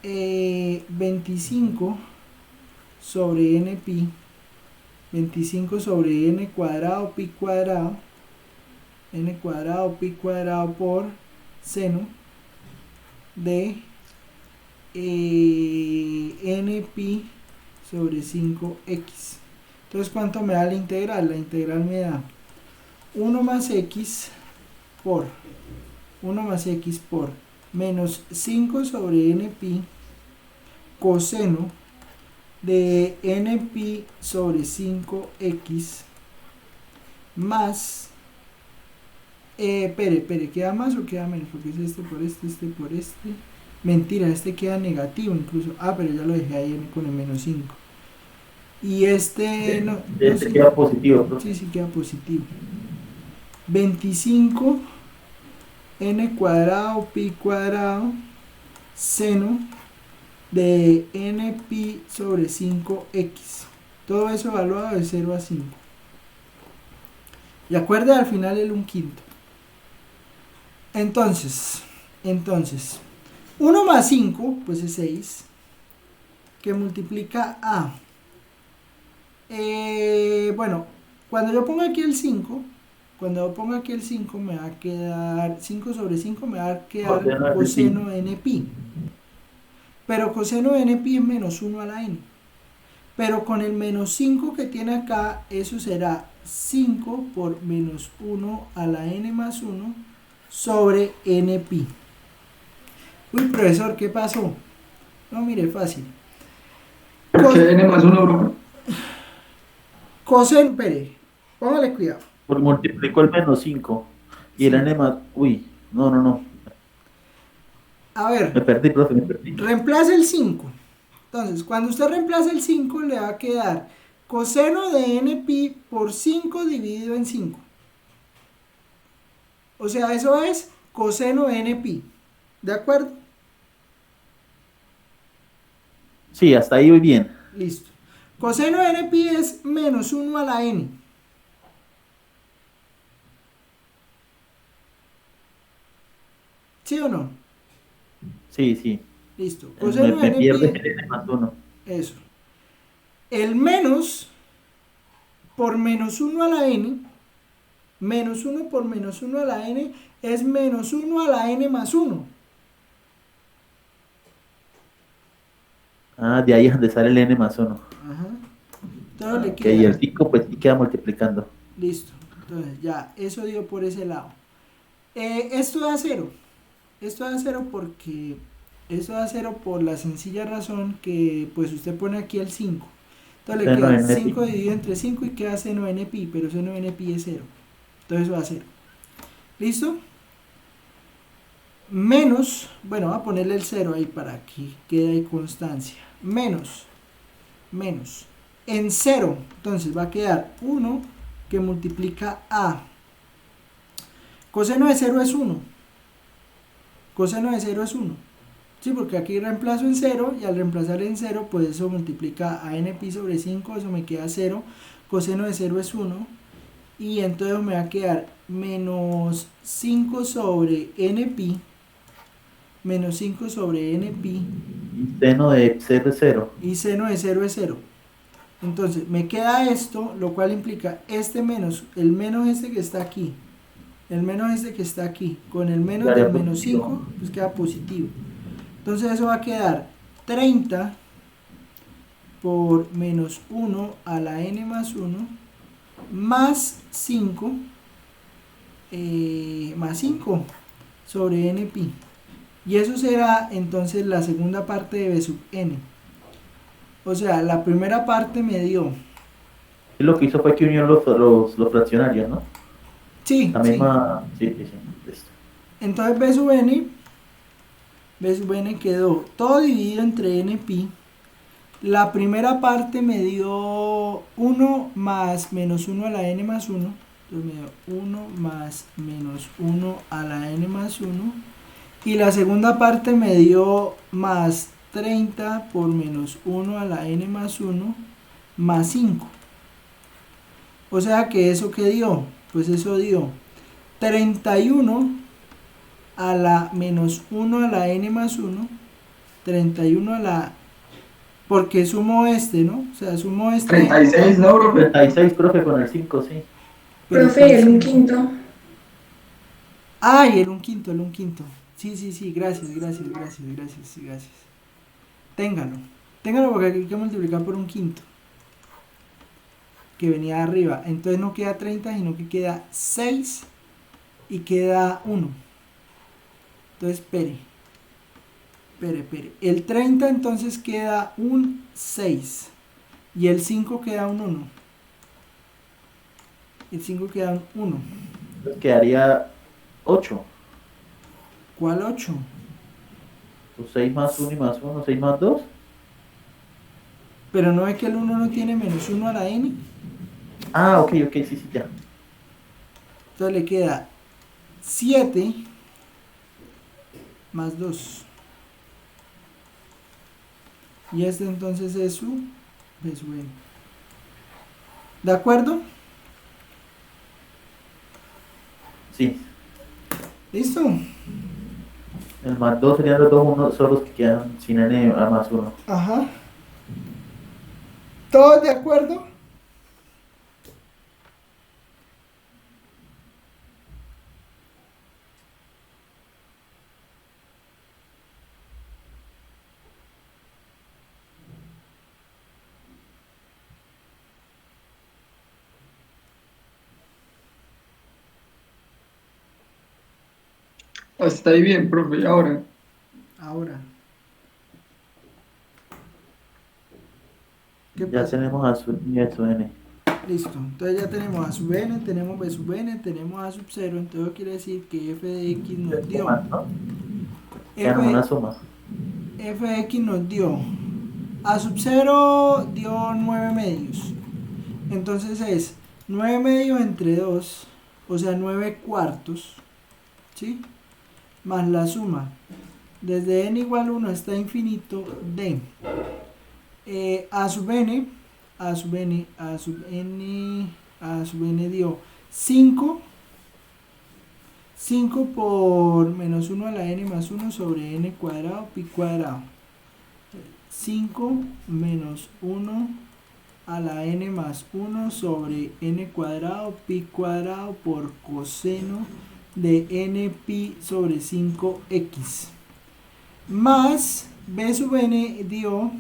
25 sobre npi. 25 sobre n cuadrado pi cuadrado. N cuadrado pi cuadrado por seno de npi sobre 5x. Entonces, ¿cuánto me da la integral? La integral me da 1 más x por menos 5 sobre npi coseno de npi sobre 5x más espere, ¿queda más o queda menos? Porque es este por este. Mentira, este queda negativo incluso. Pero ya lo dejé ahí con el menos 5. Y este no Este queda positivo, ¿no? Sí, queda positivo. 25 n cuadrado pi cuadrado seno de npi sobre 5x. Todo eso evaluado de 0 a 5. Y acuerde al final el 1/5. Entonces, 1 más 5, pues es 6, que multiplica a... bueno, cuando yo ponga aquí el 5, me va a quedar 5 sobre 5, me va a quedar Coseno de coseno de npi. Pero coseno de npi es menos 1 a la n. Pero con el menos 5 que tiene acá, eso será 5 por menos 1 a la n más 1 sobre npi. Uy, profesor, ¿qué pasó? No, mire, fácil. ¿Por qué n más 1, profe? Coseno, espere, póngale cuidado. Porque multiplicó el menos 5 y el Sí. n más... Uy, no. A Me ver, perdí, profe, me perdí. reemplaza el 5. Entonces, cuando usted reemplaza el 5, le va a quedar coseno de npi por 5 dividido en 5. O sea, eso es coseno de npi. ¿De acuerdo? Sí, hasta ahí voy bien. Listo. Coseno de npi es menos 1 a la n. ¿Sí o no? Sí. Listo. Me, Coseno de me pierde npi, el n más 1. eso. El menos por menos 1 a la n, menos 1 por menos 1 a la n es menos 1 a la n más 1. Ah, de ahí es donde sale el n más 1. Ajá. Entonces le Ok, y el queda, 5 pues sí queda multiplicando. listo. Entonces ya, eso dio por ese lado. Esto da 0. Esto da 0 porque... Esto da 0 por la sencilla razón que pues usted pone aquí el 5. Entonces le Seno queda de npi. 5 dividido entre 5 y queda seno de npi, pero seno de npi es 0. Entonces eso da 0. ¿Listo? Menos, bueno, voy a ponerle el 0 ahí para que quede ahí constancia. Menos, en 0, entonces va a quedar 1 que multiplica a. Coseno de 0 es 1. Coseno de 0 es 1. Sí, porque aquí reemplazo en 0 y al reemplazar en 0, pues eso multiplica a npi sobre 5, eso me queda 0. Coseno de 0 es 1. Y entonces me va a quedar menos 5 sobre npi. Menos 5 sobre npi. Y seno de 0 es 0. Y seno de 0 es 0. Entonces me queda esto, lo cual implica este menos, el menos este que está aquí. El menos este que está aquí. Con el menos Quedaría del menos positivo. 5, pues queda positivo. Entonces eso va a quedar 30 por menos 1 a la n más 1 más 5 sobre npi. Y eso será entonces la segunda parte de b sub n. O sea, la primera parte me dio... Y lo que hizo fue que unió los fraccionarios, ¿no? Sí, La sí. misma... Sí. Listo. Entonces b sub n quedó todo dividido entre npi. La primera parte me dio 1 más menos 1 a la n más 1. Entonces me dio 1 más menos 1 a la n más 1. Y la segunda parte me dio más 30 por menos 1 a la n más 1 más 5. O sea que eso que dio, pues eso dio 31 a la menos 1 a la n más 1. 31 a la... Porque sumo este, ¿no? O sea, sumo este... 36, ¿no, profe? 36, profe, con el 5, sí. pero Profe, el está un cinco. quinto. Ay, el un quinto. Sí, gracias. Téngalo porque hay que multiplicar por un quinto. Que venía arriba. Entonces no queda 30, sino que queda 6 y queda 1. Entonces, espere. El 30 entonces queda un 6. Y el 5 queda un 1. El 5 queda un 1. Entonces quedaría 8. ¿Cuál 8? Pues 6 más 1 y más 1, 6 más 2. Pero no es que el 1 no tiene menos 1 a la n. Ah, ok, sí, ya. Entonces le queda 7 más 2. Y este entonces es su n. ¿De acuerdo? Sí, ¿Listo? el más 2 serían los dos unos solos que quedan sin n a más 1. Ajá. ¿Todos de acuerdo? Hasta ahí bien, profe. Ahora, Ahora. ¿Qué Ya pasa? tenemos a su y a su n. Listo. Entonces ya tenemos a sub n, tenemos b sub n, tenemos a sub 0. Entonces eso quiere decir que f de x nos dio. Suman, ¿no? Quedan F, una suma. f de x nos dio. A sub 0 dio 9 medios. Entonces es 9 medios entre 2, o sea 9 cuartos, ¿sí? Más la suma desde n igual a 1 hasta infinito de a sub n, a sub n, a sub n, a sub n dio 5 por menos 1 a la n más 1 sobre n cuadrado pi cuadrado. 5 menos 1 a la n más 1 sobre n cuadrado pi cuadrado por coseno de n pi sobre 5x más b sub n dio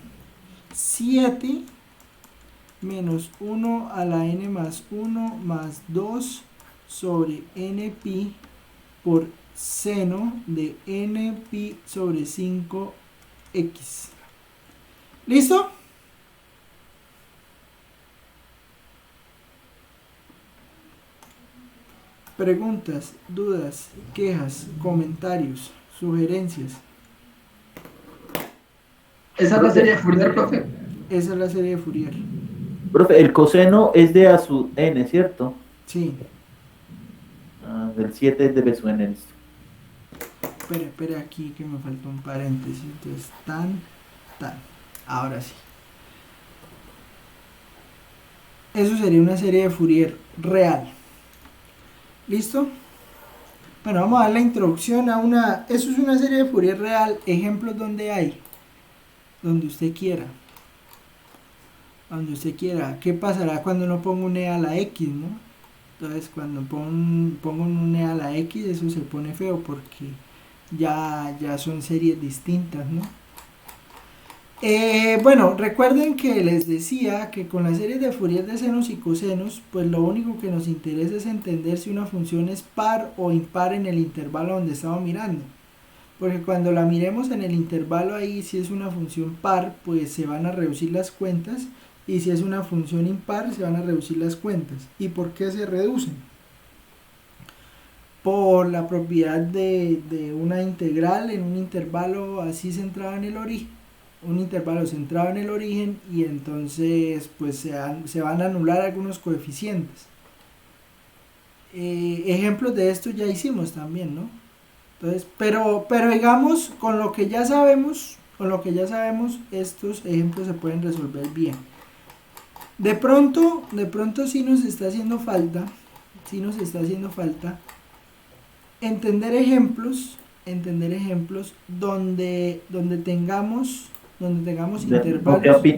7 menos 1 a la n más 1 más 2 sobre n pi por seno de n pi sobre 5x. ¿Listo? Preguntas, dudas, quejas, comentarios, sugerencias. esa es la serie de Fourier, profe. Esa es la serie de Fourier. Profe, el coseno es de a su n, ¿cierto? Sí. Del 7 es de b sub n, listo. Espera aquí que me faltó un paréntesis. Entonces, tan. Ahora sí. Eso sería una serie de Fourier real. ¿Listo? Bueno, vamos a dar la introducción a una... Eso es una serie de Fourier real. Ejemplos donde hay. Donde usted quiera. Donde usted quiera. ¿Qué pasará cuando no pongo un e a la x, no? Entonces, cuando pongo un e a la x, eso se pone feo porque ya son series distintas, ¿no? Bueno, recuerden que les decía que con las series de Fourier de senos y cosenos, pues lo único que nos interesa es entender si una función es par o impar en el intervalo donde estamos mirando. Porque cuando la miremos en el intervalo ahí, si es una función par, pues se van a reducir las cuentas. Y si es una función impar, se van a reducir las cuentas. ¿Y por qué se reducen? Por la propiedad de una integral en un intervalo así centrado en el origen. Un intervalo centrado en el origen y entonces pues se van a anular algunos coeficientes. Ejemplos de esto ya hicimos también, ¿no? Entonces, pero digamos, con lo que ya sabemos, estos ejemplos se pueden resolver bien. De pronto sí nos está haciendo falta, entender ejemplos donde tengamos intervalos.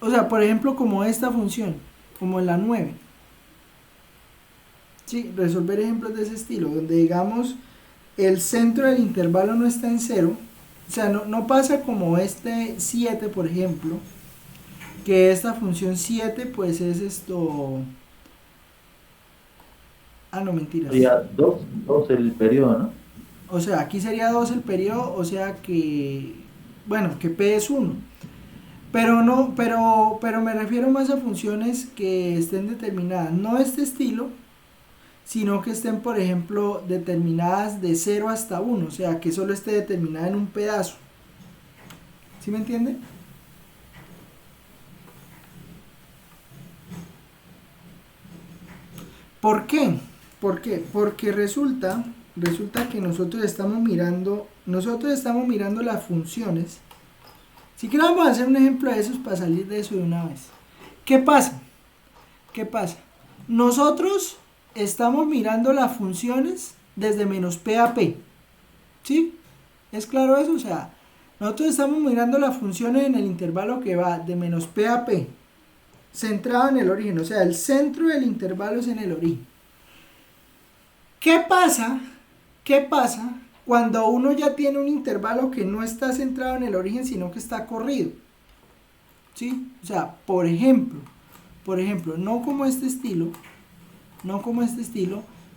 O sea, por ejemplo, como esta función, como la 9. Sí, resolver ejemplos de ese estilo, donde digamos el centro del intervalo no está en 0. O sea, no pasa como este 7, por ejemplo, que esta función 7 pues es esto... no, mentiras. Sería 2 el periodo, ¿no? O sea, aquí sería 2 el periodo, o sea que, bueno, que P es 1. Pero me refiero más a funciones que estén determinadas, no de este estilo, sino que estén, por ejemplo, determinadas de 0 hasta 1, o sea, que solo esté determinada en un pedazo. ¿Sí me entiende? ¿Por qué? Porque resulta que nosotros estamos mirando las funciones. Si que vamos a hacer un ejemplo de esos para salir de eso de una vez. ¿Qué pasa? Nosotros estamos mirando las funciones desde menos p a p. ¿Sí? ¿Es claro eso? O sea, nosotros estamos mirando las funciones en el intervalo que va de menos p a p, centrado en el origen. O sea, el centro del intervalo es en el origen. ¿Qué pasa? ¿Qué pasa cuando uno ya tiene un intervalo que no está centrado en el origen, sino que está corrido? ¿Sí? O sea, por ejemplo, no como este estilo,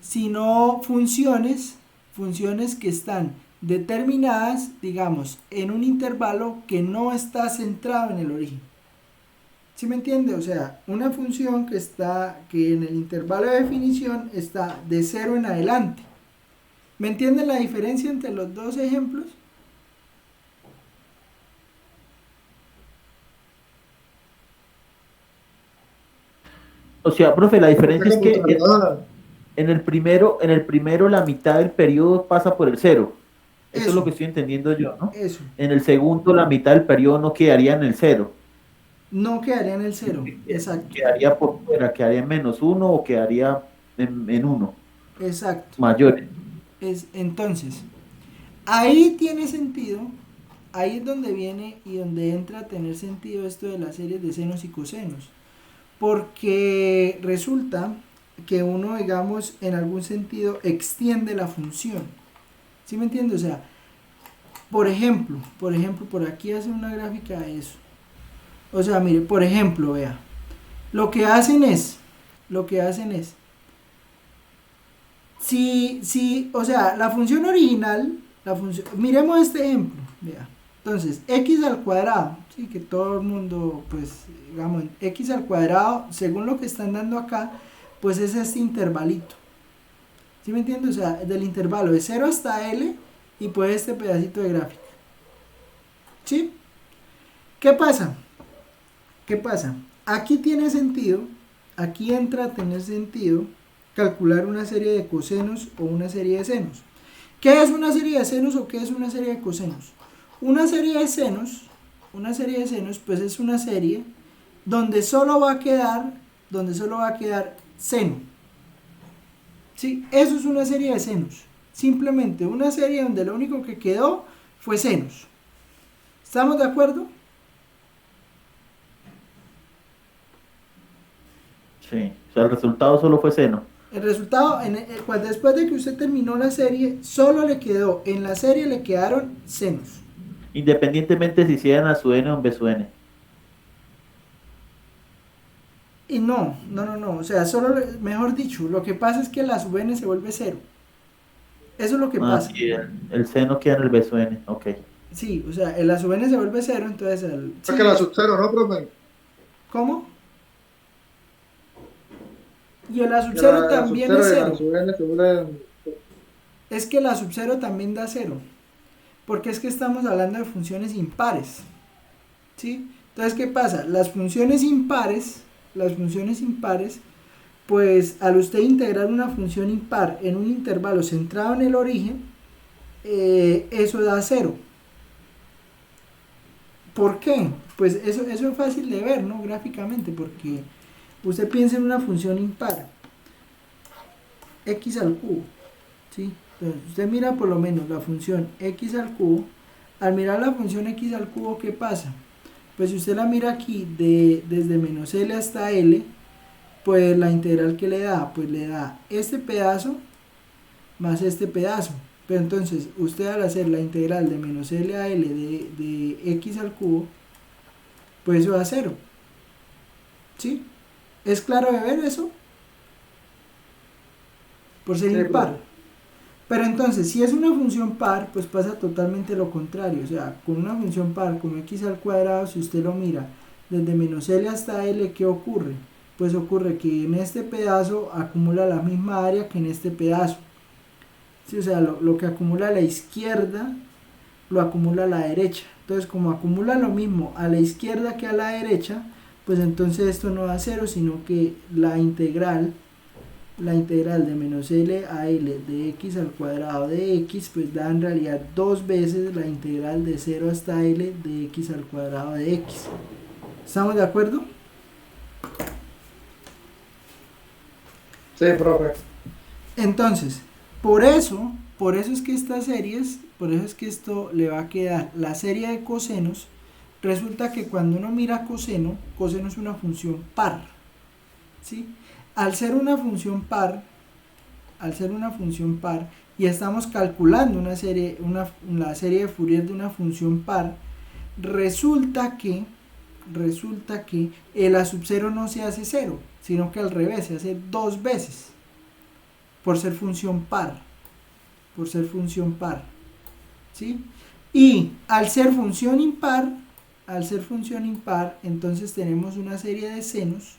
sino funciones que están determinadas, digamos, en un intervalo que no está centrado en el origen. ¿Sí me entiende? O sea, una función que en el intervalo de definición está de 0 en adelante. ¿Me entienden la diferencia entre los dos ejemplos? O sea, profe, la diferencia es que en el primero la mitad del periodo pasa por el cero. Eso es lo Eso, que estoy entendiendo yo, ¿no? eso. En el segundo la mitad del periodo no quedaría en el cero. No quedaría en el 0, exacto. Quedaría por fuera, quedaría en -1 o quedaría en 1, Exacto. mayores. Entonces, ahí tiene sentido, ahí es donde viene y donde entra a tener sentido esto de las series de senos y cosenos. Porque resulta que uno, digamos, en algún sentido extiende la función. ¿Sí me entiende? O sea, por ejemplo, por aquí hace una gráfica de eso. O sea, mire, por ejemplo, vea, lo que hacen es, o sea, la función original, miremos este ejemplo, vea. Entonces, x al cuadrado, sí, que todo el mundo, pues, digamos, x al cuadrado, según lo que están dando acá, pues es este intervalito. ¿Sí me entiendes? O sea, del intervalo de 0 hasta L y pues este pedacito de gráfica. ¿Sí? ¿Qué pasa? Aquí tiene sentido, aquí entra a tener sentido calcular una serie de cosenos o una serie de senos. ¿Qué es una serie de senos o qué es una serie de cosenos? Una serie de senos, pues es una serie donde solo va a quedar seno. ¿Sí? Eso es una serie de senos. Simplemente una serie donde lo único que quedó fue senos. ¿Estamos de acuerdo? Sí, o sea, el resultado solo fue seno. El resultado, después de que usted terminó la serie, en la serie le quedaron senos. Independientemente si hicieran a su n o en b su n. Y no, o sea, mejor dicho, lo que pasa es que la sub n se vuelve cero. Eso es lo que Ah, pasa. sí, el seno queda en el b su n, ok. Sí, o sea, la sub n se vuelve cero, entonces Es que la sub-0, ¿no, profe? ¿Cómo? Y el a sub Que 0 la también sub-0 es y la cero. sub-n se vuelven... Es que la sub 0 también da cero. Porque es que estamos hablando de funciones impares. ¿Sí? Entonces, ¿qué pasa? Las funciones impares, pues al usted integrar una función impar en un intervalo centrado en el origen, eso da cero. ¿Por qué? Pues eso es fácil de ver, ¿no? Gráficamente, porque usted piensa en una función impar, x al cubo, ¿sí? Entonces, usted mira por lo menos la función x al cubo. Al mirar la función x al cubo, ¿qué pasa? Pues si usted la mira aquí desde menos L hasta L, pues la integral que le da, pues le da este pedazo más este pedazo. Pero entonces usted al hacer la integral de menos L a L de x al cubo, pues eso da cero. ¿Sí? ¿Es claro de ver eso? Por ser Sí, impar. profe. Pero entonces, si es una función par, pues pasa totalmente lo contrario. O sea, con una función par como x al cuadrado, si usted lo mira desde menos L hasta L, ¿qué ocurre? Pues ocurre que en este pedazo acumula la misma área que en este pedazo. ¿Sí? O sea, lo que acumula a la izquierda, lo acumula a la derecha. Entonces, como acumula lo mismo a la izquierda que a la derecha, pues entonces esto no da cero, sino que la integral de menos L a L de x al cuadrado de x, pues da en realidad dos veces la integral de 0 hasta L de x al cuadrado de x. ¿Estamos de acuerdo? Sí, profe. Entonces, por eso es que estas series, por eso es que esto le va a quedar la serie de cosenos. Resulta que cuando uno mira coseno, coseno es una función par, ¿sí? Al ser una función par, y estamos calculando la serie de Fourier de una función par, resulta que el a sub 0 no se hace 0, sino que al revés, se hace 2 veces, por ser función par, ¿sí? Y al ser función impar, entonces tenemos una serie de senos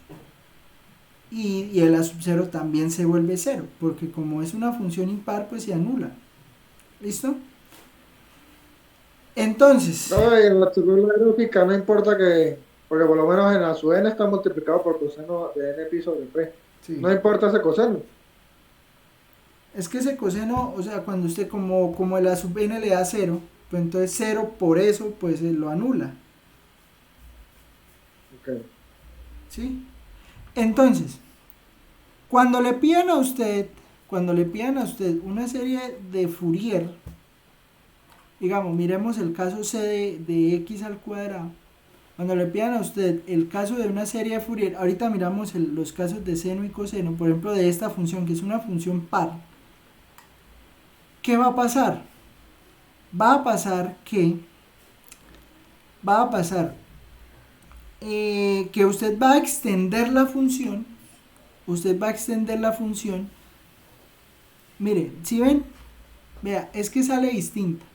y el a sub 0 también se vuelve 0, porque como es una función impar, pues se anula. ¿Listo? Entonces, No, y en la estructura gráfica no importa que, porque por lo menos en la su n está multiplicado por coseno de n pi sobre p. sí, No importa ese coseno. es que ese coseno, o sea, cuando usted como el a sub n le da 0, pues entonces 0 por eso pues lo anula. Ok. ¿Sí? Entonces, cuando le pidan a usted una serie de Fourier, digamos, miremos el caso c de x al cuadrado. Cuando le pidan a usted el caso de una serie de Fourier, ahorita miramos los casos de seno y coseno, por ejemplo, de esta función, que es una función par. ¿Qué va a pasar? Va a pasar que usted va a extender la función. Mire, si ven, vea, es que sale distinta,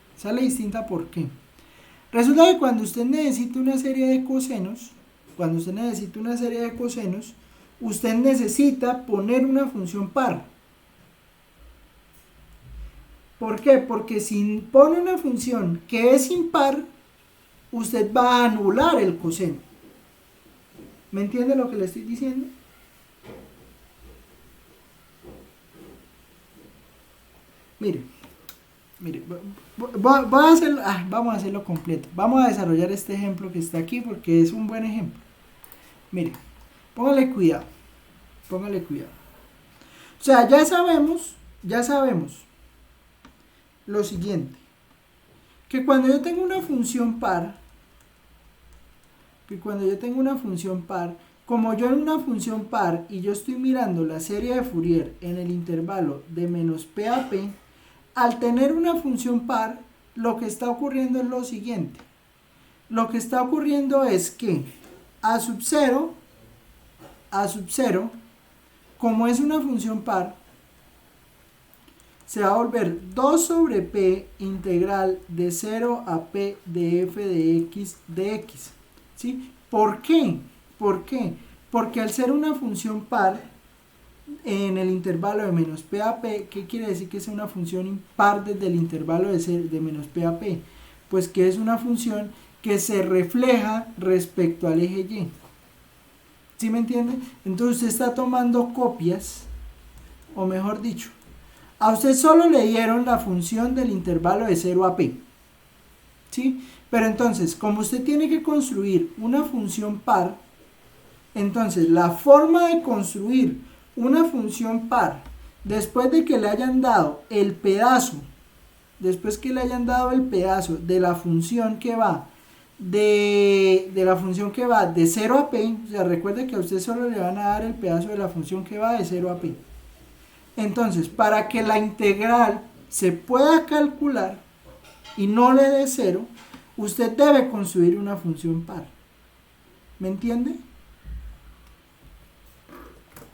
¿por qué? Resulta que cuando usted necesita una serie de cosenos, usted necesita poner una función par. ¿Por qué? Porque si pone una función que es impar, usted va a anular el coseno. ¿Me entiende lo que le estoy diciendo? Mire, vamos a hacerlo completo. Vamos a desarrollar este ejemplo que está aquí porque es un buen ejemplo. Mire, póngale cuidado. O sea, ya sabemos lo siguiente, que cuando yo tengo una función par, como yo en una función par y yo estoy mirando la serie de Fourier en el intervalo de menos p a p, al tener una función par, lo que está ocurriendo es lo siguiente. Lo que está ocurriendo es que a sub 0, como es una función par, se va a volver 2 sobre p integral de 0 a p de f de x de x. ¿Sí? ¿Por qué? Porque al ser una función par en el intervalo de menos p a p, ¿qué quiere decir que es una función impar desde el intervalo de menos p a p? Pues que es una función que se refleja respecto al eje y. ¿Sí me entiende? Entonces usted está tomando copias, o mejor dicho, a usted solo le dieron la función del intervalo de 0 a p. ¿Sí? Pero entonces, como usted tiene que construir una función par, entonces la forma de construir una función par después de que le hayan dado el pedazo, de la función que va de 0 a p, o sea, recuerde que a usted solo le van a dar el pedazo de la función que va de 0 a p. Entonces, para que la integral se pueda calcular y no le dé 0, usted debe construir una función par. ¿Me entiende?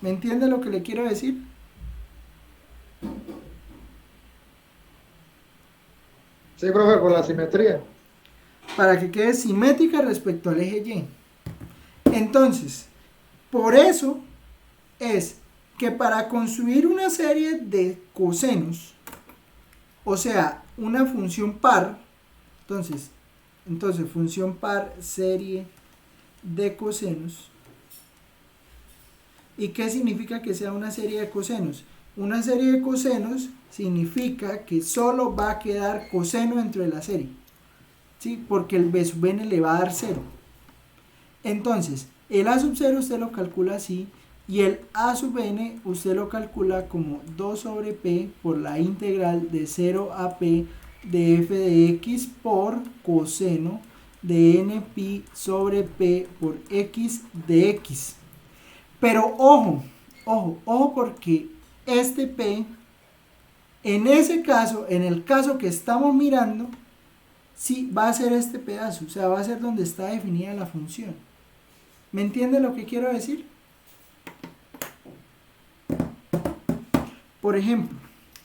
¿Me entiende lo que le quiero decir? Sí, profe, por la simetría. Para que quede simétrica respecto al eje Y. Entonces, por eso es que para construir una serie de cosenos, o sea, una función par, entonces función par serie de cosenos. ¿Y qué significa que sea una serie de cosenos? Una serie de cosenos significa que solo va a quedar coseno dentro de la serie, ¿sí? Porque el b sub n le va a dar 0. Entonces, el a sub 0 usted lo calcula así, Y el a sub n usted lo calcula como 2 sobre p por la integral de 0 a p de f de x por coseno de n pi sobre p por x de x. Pero ojo, ojo porque este p, en ese caso, en el caso que estamos mirando, sí va a ser este pedazo, o sea, va a ser donde está definida la función. ¿Me entiende lo que quiero decir? Por ejemplo,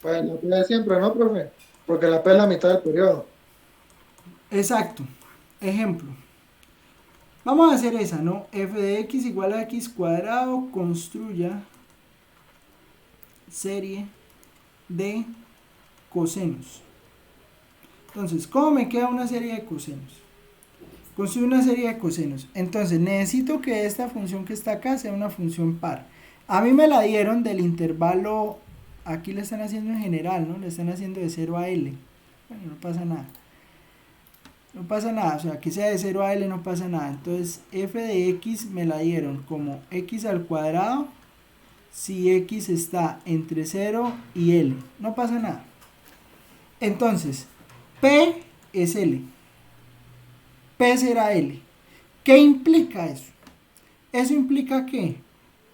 Pues la P de siempre, ¿no, profe? Porque la P es la mitad del periodo. exacto, ejemplo. Vamos a hacer esa, ¿no? F de x igual a x cuadrado, construya serie de cosenos. Entonces, ¿cómo me queda una serie de cosenos? Construyo una serie de cosenos. Entonces, necesito que esta función que está acá sea una función par. A mí me la dieron del intervalo, aquí le están haciendo en general, ¿no? Le están haciendo de 0 a L. Bueno, no pasa nada. No pasa nada, o sea, que sea de 0 a L no pasa nada. Entonces, f de x me la dieron como x al cuadrado si x está entre 0 y L. No pasa nada. Entonces, P es L. P será L. ¿Qué implica eso? Eso implica que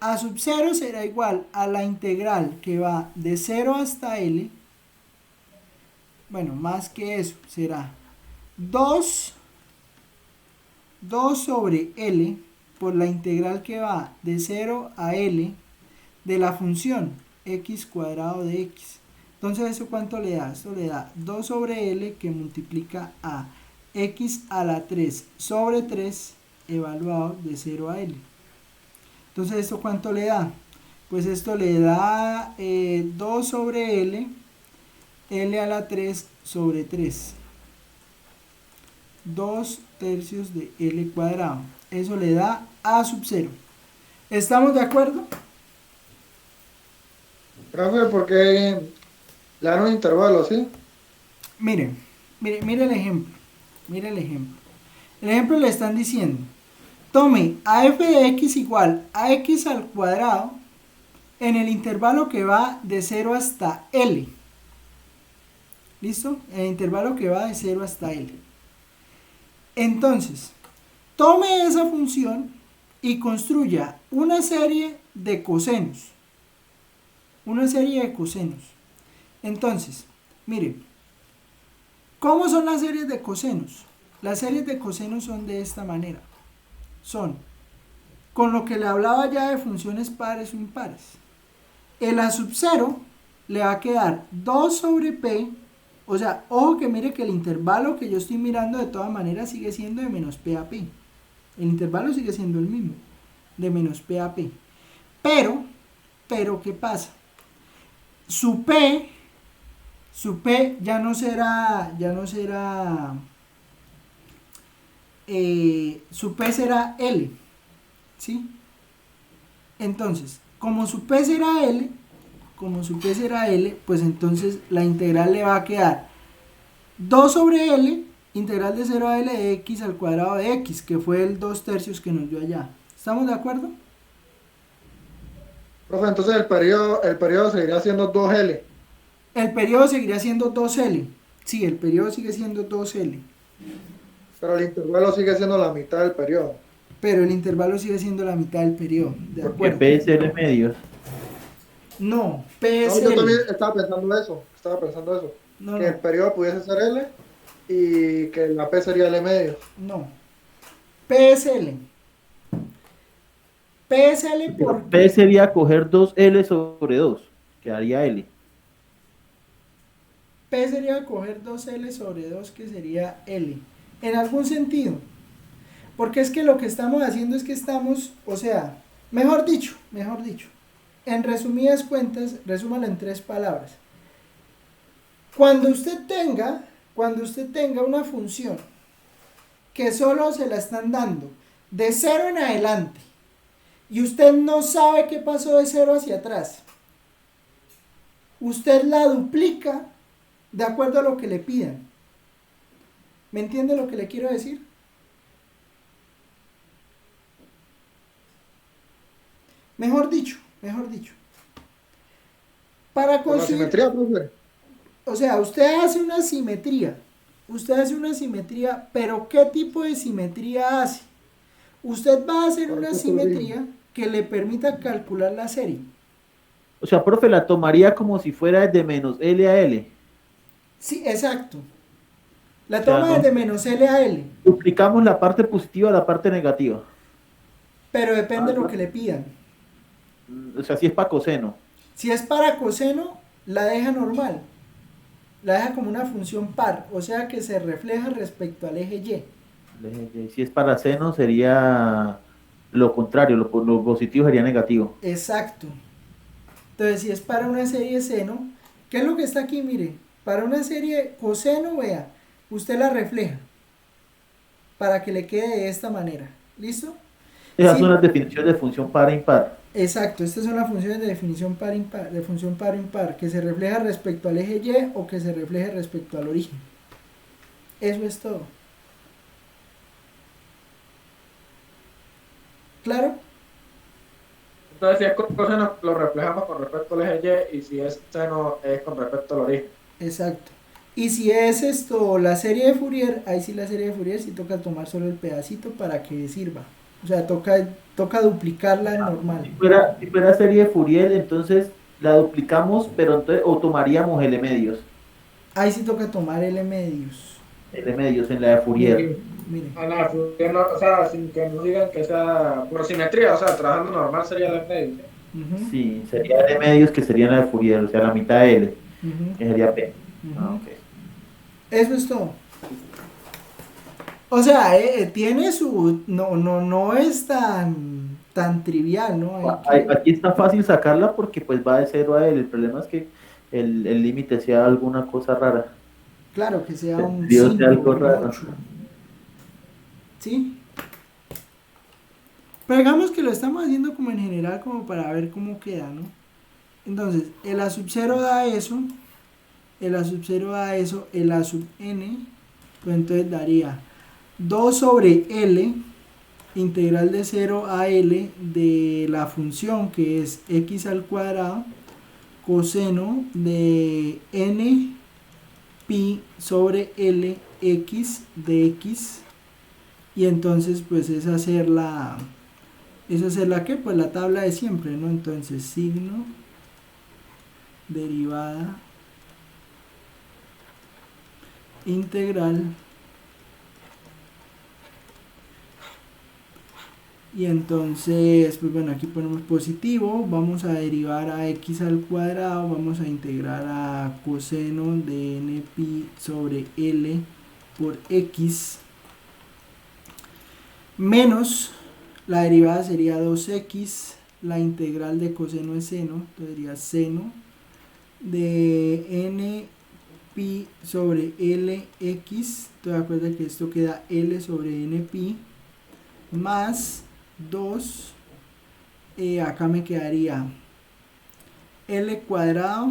a sub 0 será igual a la integral que va de 0 hasta L. Bueno, más que eso, será 2 sobre L por la integral que va de 0 a L de la función x cuadrado de x. Entonces, ¿eso cuánto le da? Esto le da 2 sobre L que multiplica a x a la 3 sobre 3 evaluado de 0 a L. Entonces, ¿esto cuánto le da? Pues esto le da 2 sobre L a la 3 sobre 3. 2 tercios de L cuadrado. Eso le da a sub 0. ¿Estamos de acuerdo? Profe, porque le dan un intervalo, ¿sí? Mire el ejemplo. Mire el ejemplo. El ejemplo le están diciendo, tome a f de x igual a x al cuadrado en el intervalo que va de 0 hasta L. ¿Listo? El intervalo que va de 0 hasta L. Entonces, tome esa función y construya una serie de cosenos. Una serie de cosenos. Entonces, miren, ¿cómo son las series de cosenos? Las series de cosenos son de esta manera. Son, con lo que le hablaba ya de funciones pares o impares. El a sub 0 le va a quedar 2 sobre p. O sea, ojo que mire que el intervalo que yo estoy mirando de todas maneras sigue siendo de menos p a p. El intervalo sigue siendo el mismo, de menos p a p. Pero, ¿qué pasa? Su p ya no será, su p será L, ¿sí? Entonces, como su p será L, pues entonces la integral le va a quedar 2 sobre L, integral de 0 a L de x al cuadrado de x, que fue el 2 tercios que nos dio allá. ¿Estamos de acuerdo? Profe, entonces el periodo seguirá siendo 2L. El periodo seguirá siendo 2L. Sí, el periodo sigue siendo 2L. Pero el intervalo sigue siendo la mitad del periodo. Pero el intervalo sigue siendo la mitad del periodo. ¿De Porque acuerdo? P es L medios. No, P es No, yo L. también estaba pensando eso. No, Que el periodo pudiese ser L y que la P sería L medio. no. P es L. P es L Pero porque P sería coger 2L sobre 2, quedaría L. P sería coger 2L sobre 2, que sería L. En algún sentido. Porque es que lo que estamos haciendo es que estamos, o sea, mejor dicho, en resumidas cuentas, resúmalo en 3 palabras. Cuando usted tenga una función que solo se la están dando de 0 en adelante y usted no sabe qué pasó de 0 hacia atrás, usted la duplica de acuerdo a lo que le pidan. ¿Me entiende lo que le quiero decir? Mejor dicho, mejor dicho. Para Con la construir, simetría, profe. o sea, usted hace una simetría. Usted hace una simetría, pero ¿qué tipo de simetría hace? Usted va a hacer una Cuarto turbino. simetría que le permita calcular la serie. O sea, profe, la tomaría como si fuera de menos L a L. Sí, exacto. La O sea, toma no desde menos L a L, duplicamos la parte positiva a la parte negativa. pero depende de lo Ah, que le pidan. o sea, si es para coseno. Si es para coseno, la deja normal. La deja como una función par, o sea que se refleja respecto al eje Y. Si es para seno, sería lo contrario, lo positivo sería negativo. Exacto. Entonces, si es para una serie seno, ¿qué es lo que está aquí? Mire, para una serie coseno, vea, usted la refleja para que le quede de esta manera. ¿Listo? Esas son Sí, las definiciones de función par e impar. exacto. Estas son las funciones de definición par impar, de función par impar, que se refleja respecto al eje Y o que se refleje respecto al origen. Eso es todo. ¿Claro? Entonces, si es coseno, lo reflejamos con respecto al eje Y, y si es seno, es con respecto al origen. Exacto. Y si es esto, la serie de Fourier, ahí sí la serie de Fourier sí toca tomar solo el pedacito para que sirva. O sea, toca duplicarla en normal. Si fuera serie de Fourier, entonces la duplicamos, pero entonces, o tomaríamos L medios. Ahí sí toca tomar L medios. L medios en la de Fourier. Y Mire. a la función, o sea, sin que nos digan que sea por simetría, o sea, trabajando normal sería el medio. Ujú, Sí, sería L medios que sería la de Fourier, o sea, la mitad de L, ujú, que sería P. Ah, ujú. ok. Eso es todo. O sea, tiene su... No es tan trivial, ¿no? Hay que... Aquí está fácil sacarla porque pues va de 0 a L. El problema es que el límite sea alguna cosa rara. Claro, que sea El un periodo sea 5 algo un raro. 8. ¿Sí? Pero digamos que lo estamos haciendo como en general, como para ver cómo queda, ¿no? Entonces, el A sub 0 da eso, el A sub 0 da eso, el A sub n, pues entonces daría 2 sobre L, integral de 0 a L de la función que es x al cuadrado, coseno de n pi sobre L x de x, y entonces pues es hacer la ¿qué? Pues la tabla de siempre, ¿no? Entonces signo, derivada, integral, y entonces, pues bueno, aquí ponemos positivo, vamos a derivar a x al cuadrado, vamos a integrar a coseno de n pi sobre L por x, menos, la derivada sería 2x, la integral de coseno es seno, entonces sería seno de n pi sobre lx, entonces acuerda que esto queda L sobre n pi, más 2, acá me quedaría L cuadrado,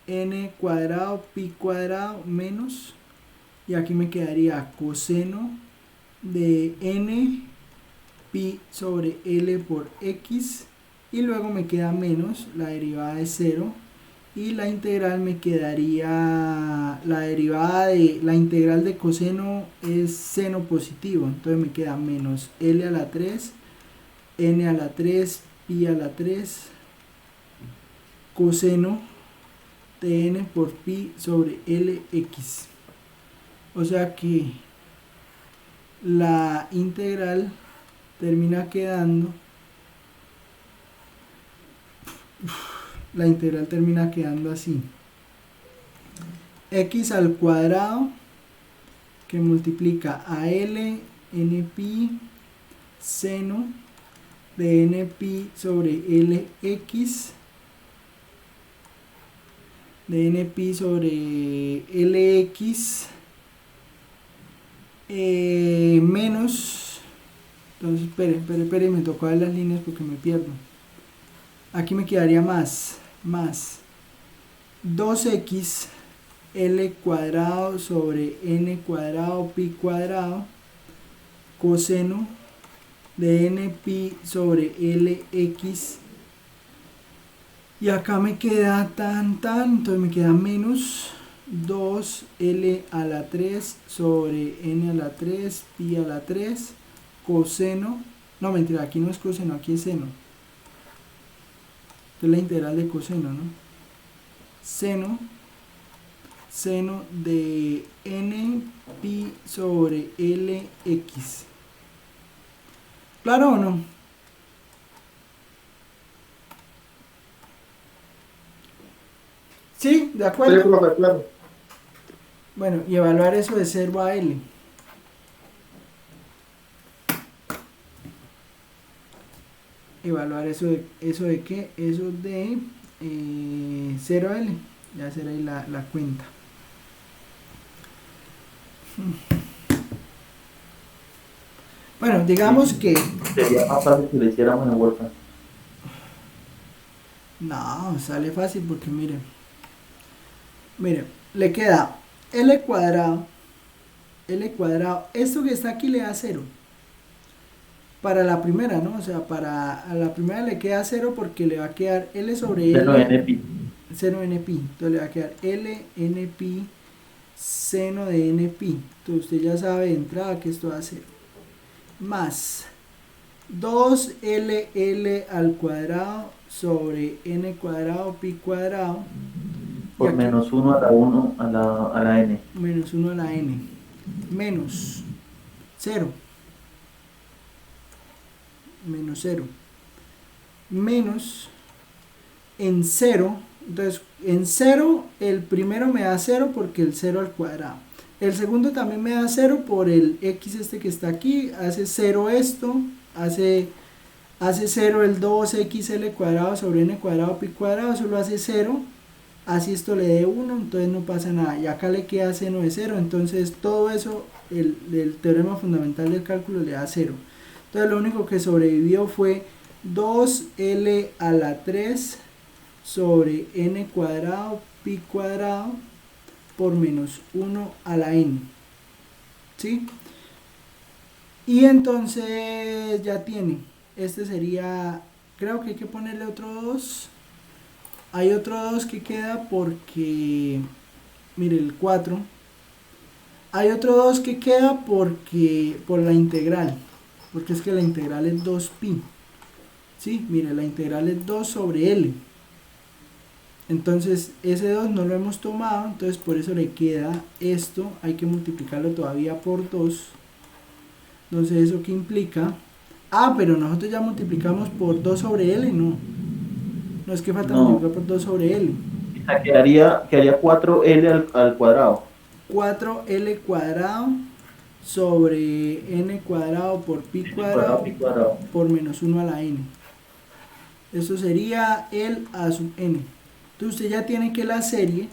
n cuadrado, pi cuadrado, menos, y aquí me quedaría coseno de n pi sobre L por x, y luego me queda menos, la derivada es 0, y la integral me quedaría, la derivada de la integral de coseno es seno positivo, entonces me queda menos L a la 3, n a la 3, pi a la 3, coseno de n por pi sobre Lx. O sea que la integral termina quedando, así: x al cuadrado que multiplica a L n pi seno de n pi sobre Lx de n pi sobre Lx, menos, entonces espere, me tocó ver las líneas porque me pierdo. Aquí me quedaría más 2x L cuadrado sobre n cuadrado pi cuadrado coseno de n pi sobre Lx Y acá me queda entonces me queda menos 2L a la 3 sobre N a la 3 pi a la 3 coseno, no mentira, aquí no es coseno, aquí es seno. Esto es la integral de coseno, ¿no? Seno de N pi sobre Lx. ¿Claro o no? ¿Sí? ¿De Sí, acuerdo? profe, claro. Bueno, y evaluar eso de 0 a L. Evaluar eso de qué? Eso de 0 a L. Ya será ahí la cuenta. Bueno, digamos que... Sería más fácil si lo hiciéramos en WordPress. No, sale fácil porque mire, le queda L cuadrado, esto que está aquí le da 0. Para la primera, ¿no? O sea, a la primera le queda 0 porque le va a quedar L sobre Seno de L, NPi. seno de NPi. Entonces le va a quedar L NPi seno de NPi. Entonces usted ya sabe de entrada que esto va a ser más 2LL al cuadrado sobre N cuadrado pi cuadrado. Y Por aquí, menos 1 a la 1 a la N. menos 1 a la N. Menos 0. Menos 0. Menos en 0. Entonces, en 0, el primero me da 0 porque el 0 al cuadrado. El segundo también me da 0 por el x este que está aquí. Hace 0 esto. Hace 0 el 2xl cuadrado sobre n cuadrado pi cuadrado. Solo hace 0. Así esto le dé 1, entonces no pasa nada. Y acá le queda seno de 0. Entonces todo eso, el teorema fundamental del cálculo le da 0. Entonces lo único que sobrevivió fue 2L a la 3 sobre N cuadrado pi cuadrado por menos 1 a la N. ¿Sí? Y entonces ya tiene. Este sería, creo que hay que ponerle otro 2. Hay otro 2 que queda porque, mire, el 4. Hay otro 2 que queda porque, por la integral. Porque es que la integral es 2pi. ¿Sí? Mire, la integral es 2 sobre L. Entonces, ese 2 no lo hemos tomado. Entonces, por eso le queda esto. Hay que multiplicarlo todavía por 2. Entonces, ¿eso qué implica? Ah, pero nosotros ya multiplicamos por 2 sobre L, no. No es que falta No. multiplicar por 2 sobre L. O sea, quedaría 4L al cuadrado. 4L cuadrado sobre N cuadrado por pi cuadrado Pi cuadrado. por menos 1 a la N. Esto sería el a sub N. Entonces usted ya tiene que la serie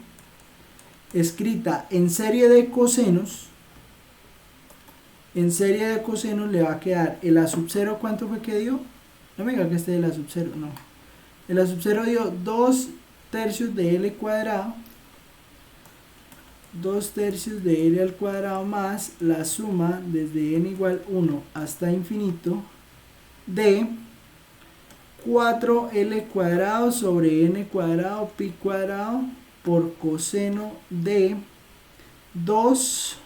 escrita en serie de cosenos. En serie de cosenos le va a quedar el a sub 0. ¿Cuánto fue que dio? No me diga que este es el a sub 0, no. El a sub 0 dio 2 tercios de L cuadrado. 2 tercios de L al cuadrado más la suma desde n igual 1 hasta infinito de 4L cuadrado sobre N cuadrado pi cuadrado por coseno de 2,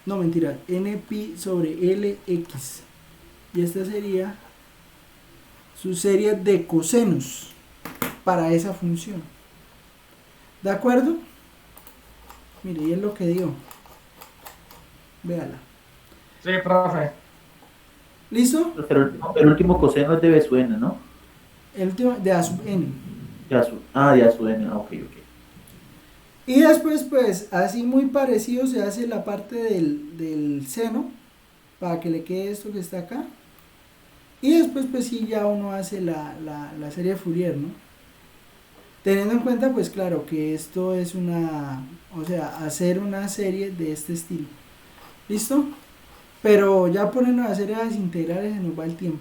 no mentira, N pi sobre Lx. Y esta sería su serie de cosenos para esa función. ¿De acuerdo? Mire, y es lo que dio. Véala. Sí, profe. ¿Listo? El último coseno es de B sub N, ¿no? El último de A sub N. De A sub N. Ah, ok. Y después, pues, así muy parecido se hace la parte del seno, para que le quede esto que está acá. Y después, pues sí, ya uno hace la serie de Fourier, ¿no? Teniendo en cuenta, pues claro, que esto es o sea, hacer una serie de este estilo. ¿Listo? Pero ya ponernos a hacer las integrales se nos va el tiempo.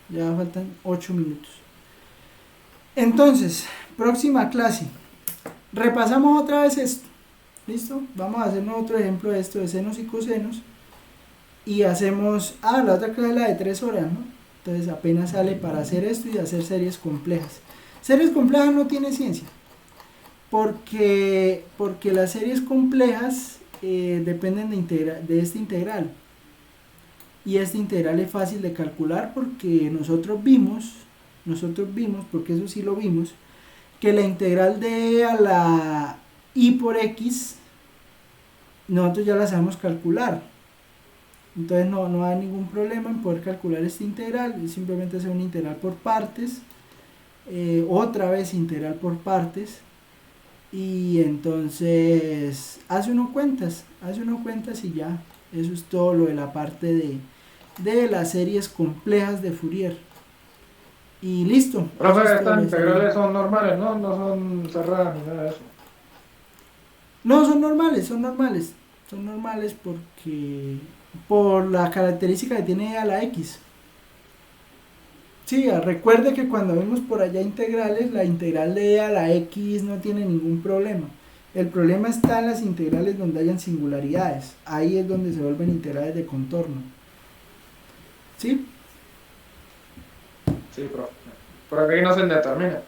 Ya faltan 8 minutos. Entonces, próxima clase. Repasamos otra vez esto. ¿Listo? Vamos a hacernos otro ejemplo de esto de senos y cosenos. Y hacemos... la otra clase es la de 3 horas, ¿no? Entonces apenas sale para hacer esto y hacer series complejas. Series complejas no tiene ciencia, porque las series complejas dependen de este integral. Y este integral es fácil de calcular porque nosotros vimos, porque eso sí lo vimos, que la integral de a la i por x, nosotros ya la sabemos calcular. Entonces no hay ningún problema en poder calcular este integral, es simplemente hacer un integral por partes, otra vez integral por partes, y entonces hace uno cuentas y ya, eso es todo lo de la parte de las series complejas de Fourier. Y listo. Eso Profe, es todo estas lo de integrales son normales, ¿no? No son cerradas ni nada de eso. No, son normales porque por la característica que tiene a la x. Sí, recuerde que cuando vimos por allá integrales, la integral de e a la x no tiene ningún problema. El problema está en las integrales donde hayan singularidades. Ahí es donde se vuelven integrales de contorno. ¿Sí? Sí, profe. Por aquí no se determina.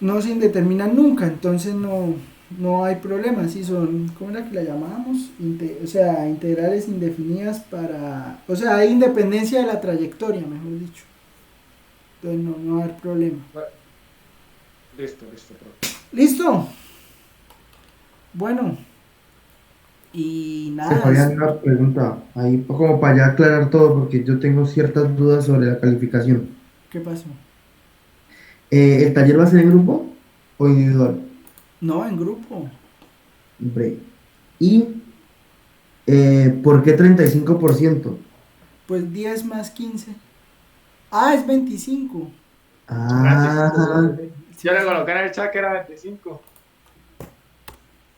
No se indeterminan nunca, entonces no hay problema. Si son, ¿cómo era que la llamábamos? O sea, integrales indefinidas para... O sea, hay independencia de la trayectoria, mejor dicho. Entonces no va a haber problema. Bueno, listo, profe. ¿Listo? Bueno. Y Se nada. podía una pregunta ahí como para ya aclarar todo porque yo tengo ciertas dudas sobre la calificación. ¿Qué pasó? ¿El taller va a ser en grupo o individual? No, en grupo. Breve. ¿Y por qué 35%? Pues 10 más 15. Ah, es 25. Ah, Sí, Yo le coloqué en el chat que era 25.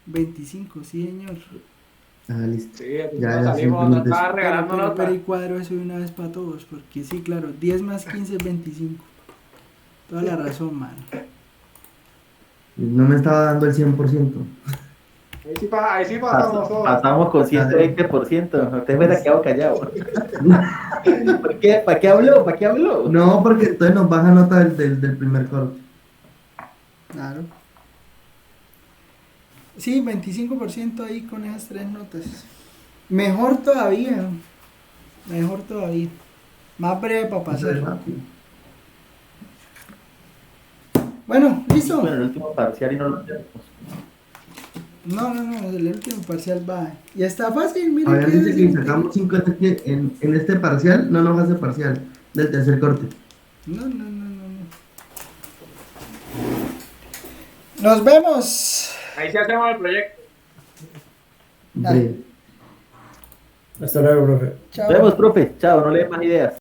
25, sí, señor. listo. Sí, aquí Ya, no ya, salimos, nos simplemente estaba eso. regalando Pero nota. y cuadro eso de una vez para todos, porque sí, claro, 10 más 15 es 25. Toda la razón, mano. No me estaba dando el 100%. Ahí sí pasamos todos. Pasamos con 120%. Usted hubiera quedado callado. ¿Por qué? ¿Para qué habló? ¿Para qué habló? No, porque entonces nos baja nota del primer corte. Claro. Sí, 25% ahí con esas tres notas. Mejor todavía. Mejor todavía. Más breve para pasar. Bueno, listo. Bueno, el último parcial y no lo tenemos. No, el último parcial va. Y está fácil, mire Ahora que dice que sacamos 5 en este parcial, no nos hace parcial, del tercer corte. No. Nos vemos. Ahí sí hacemos el proyecto. Dale. Breve. Hasta luego, profe. Chao. Nos vemos, profe. Chao, no le des más ideas.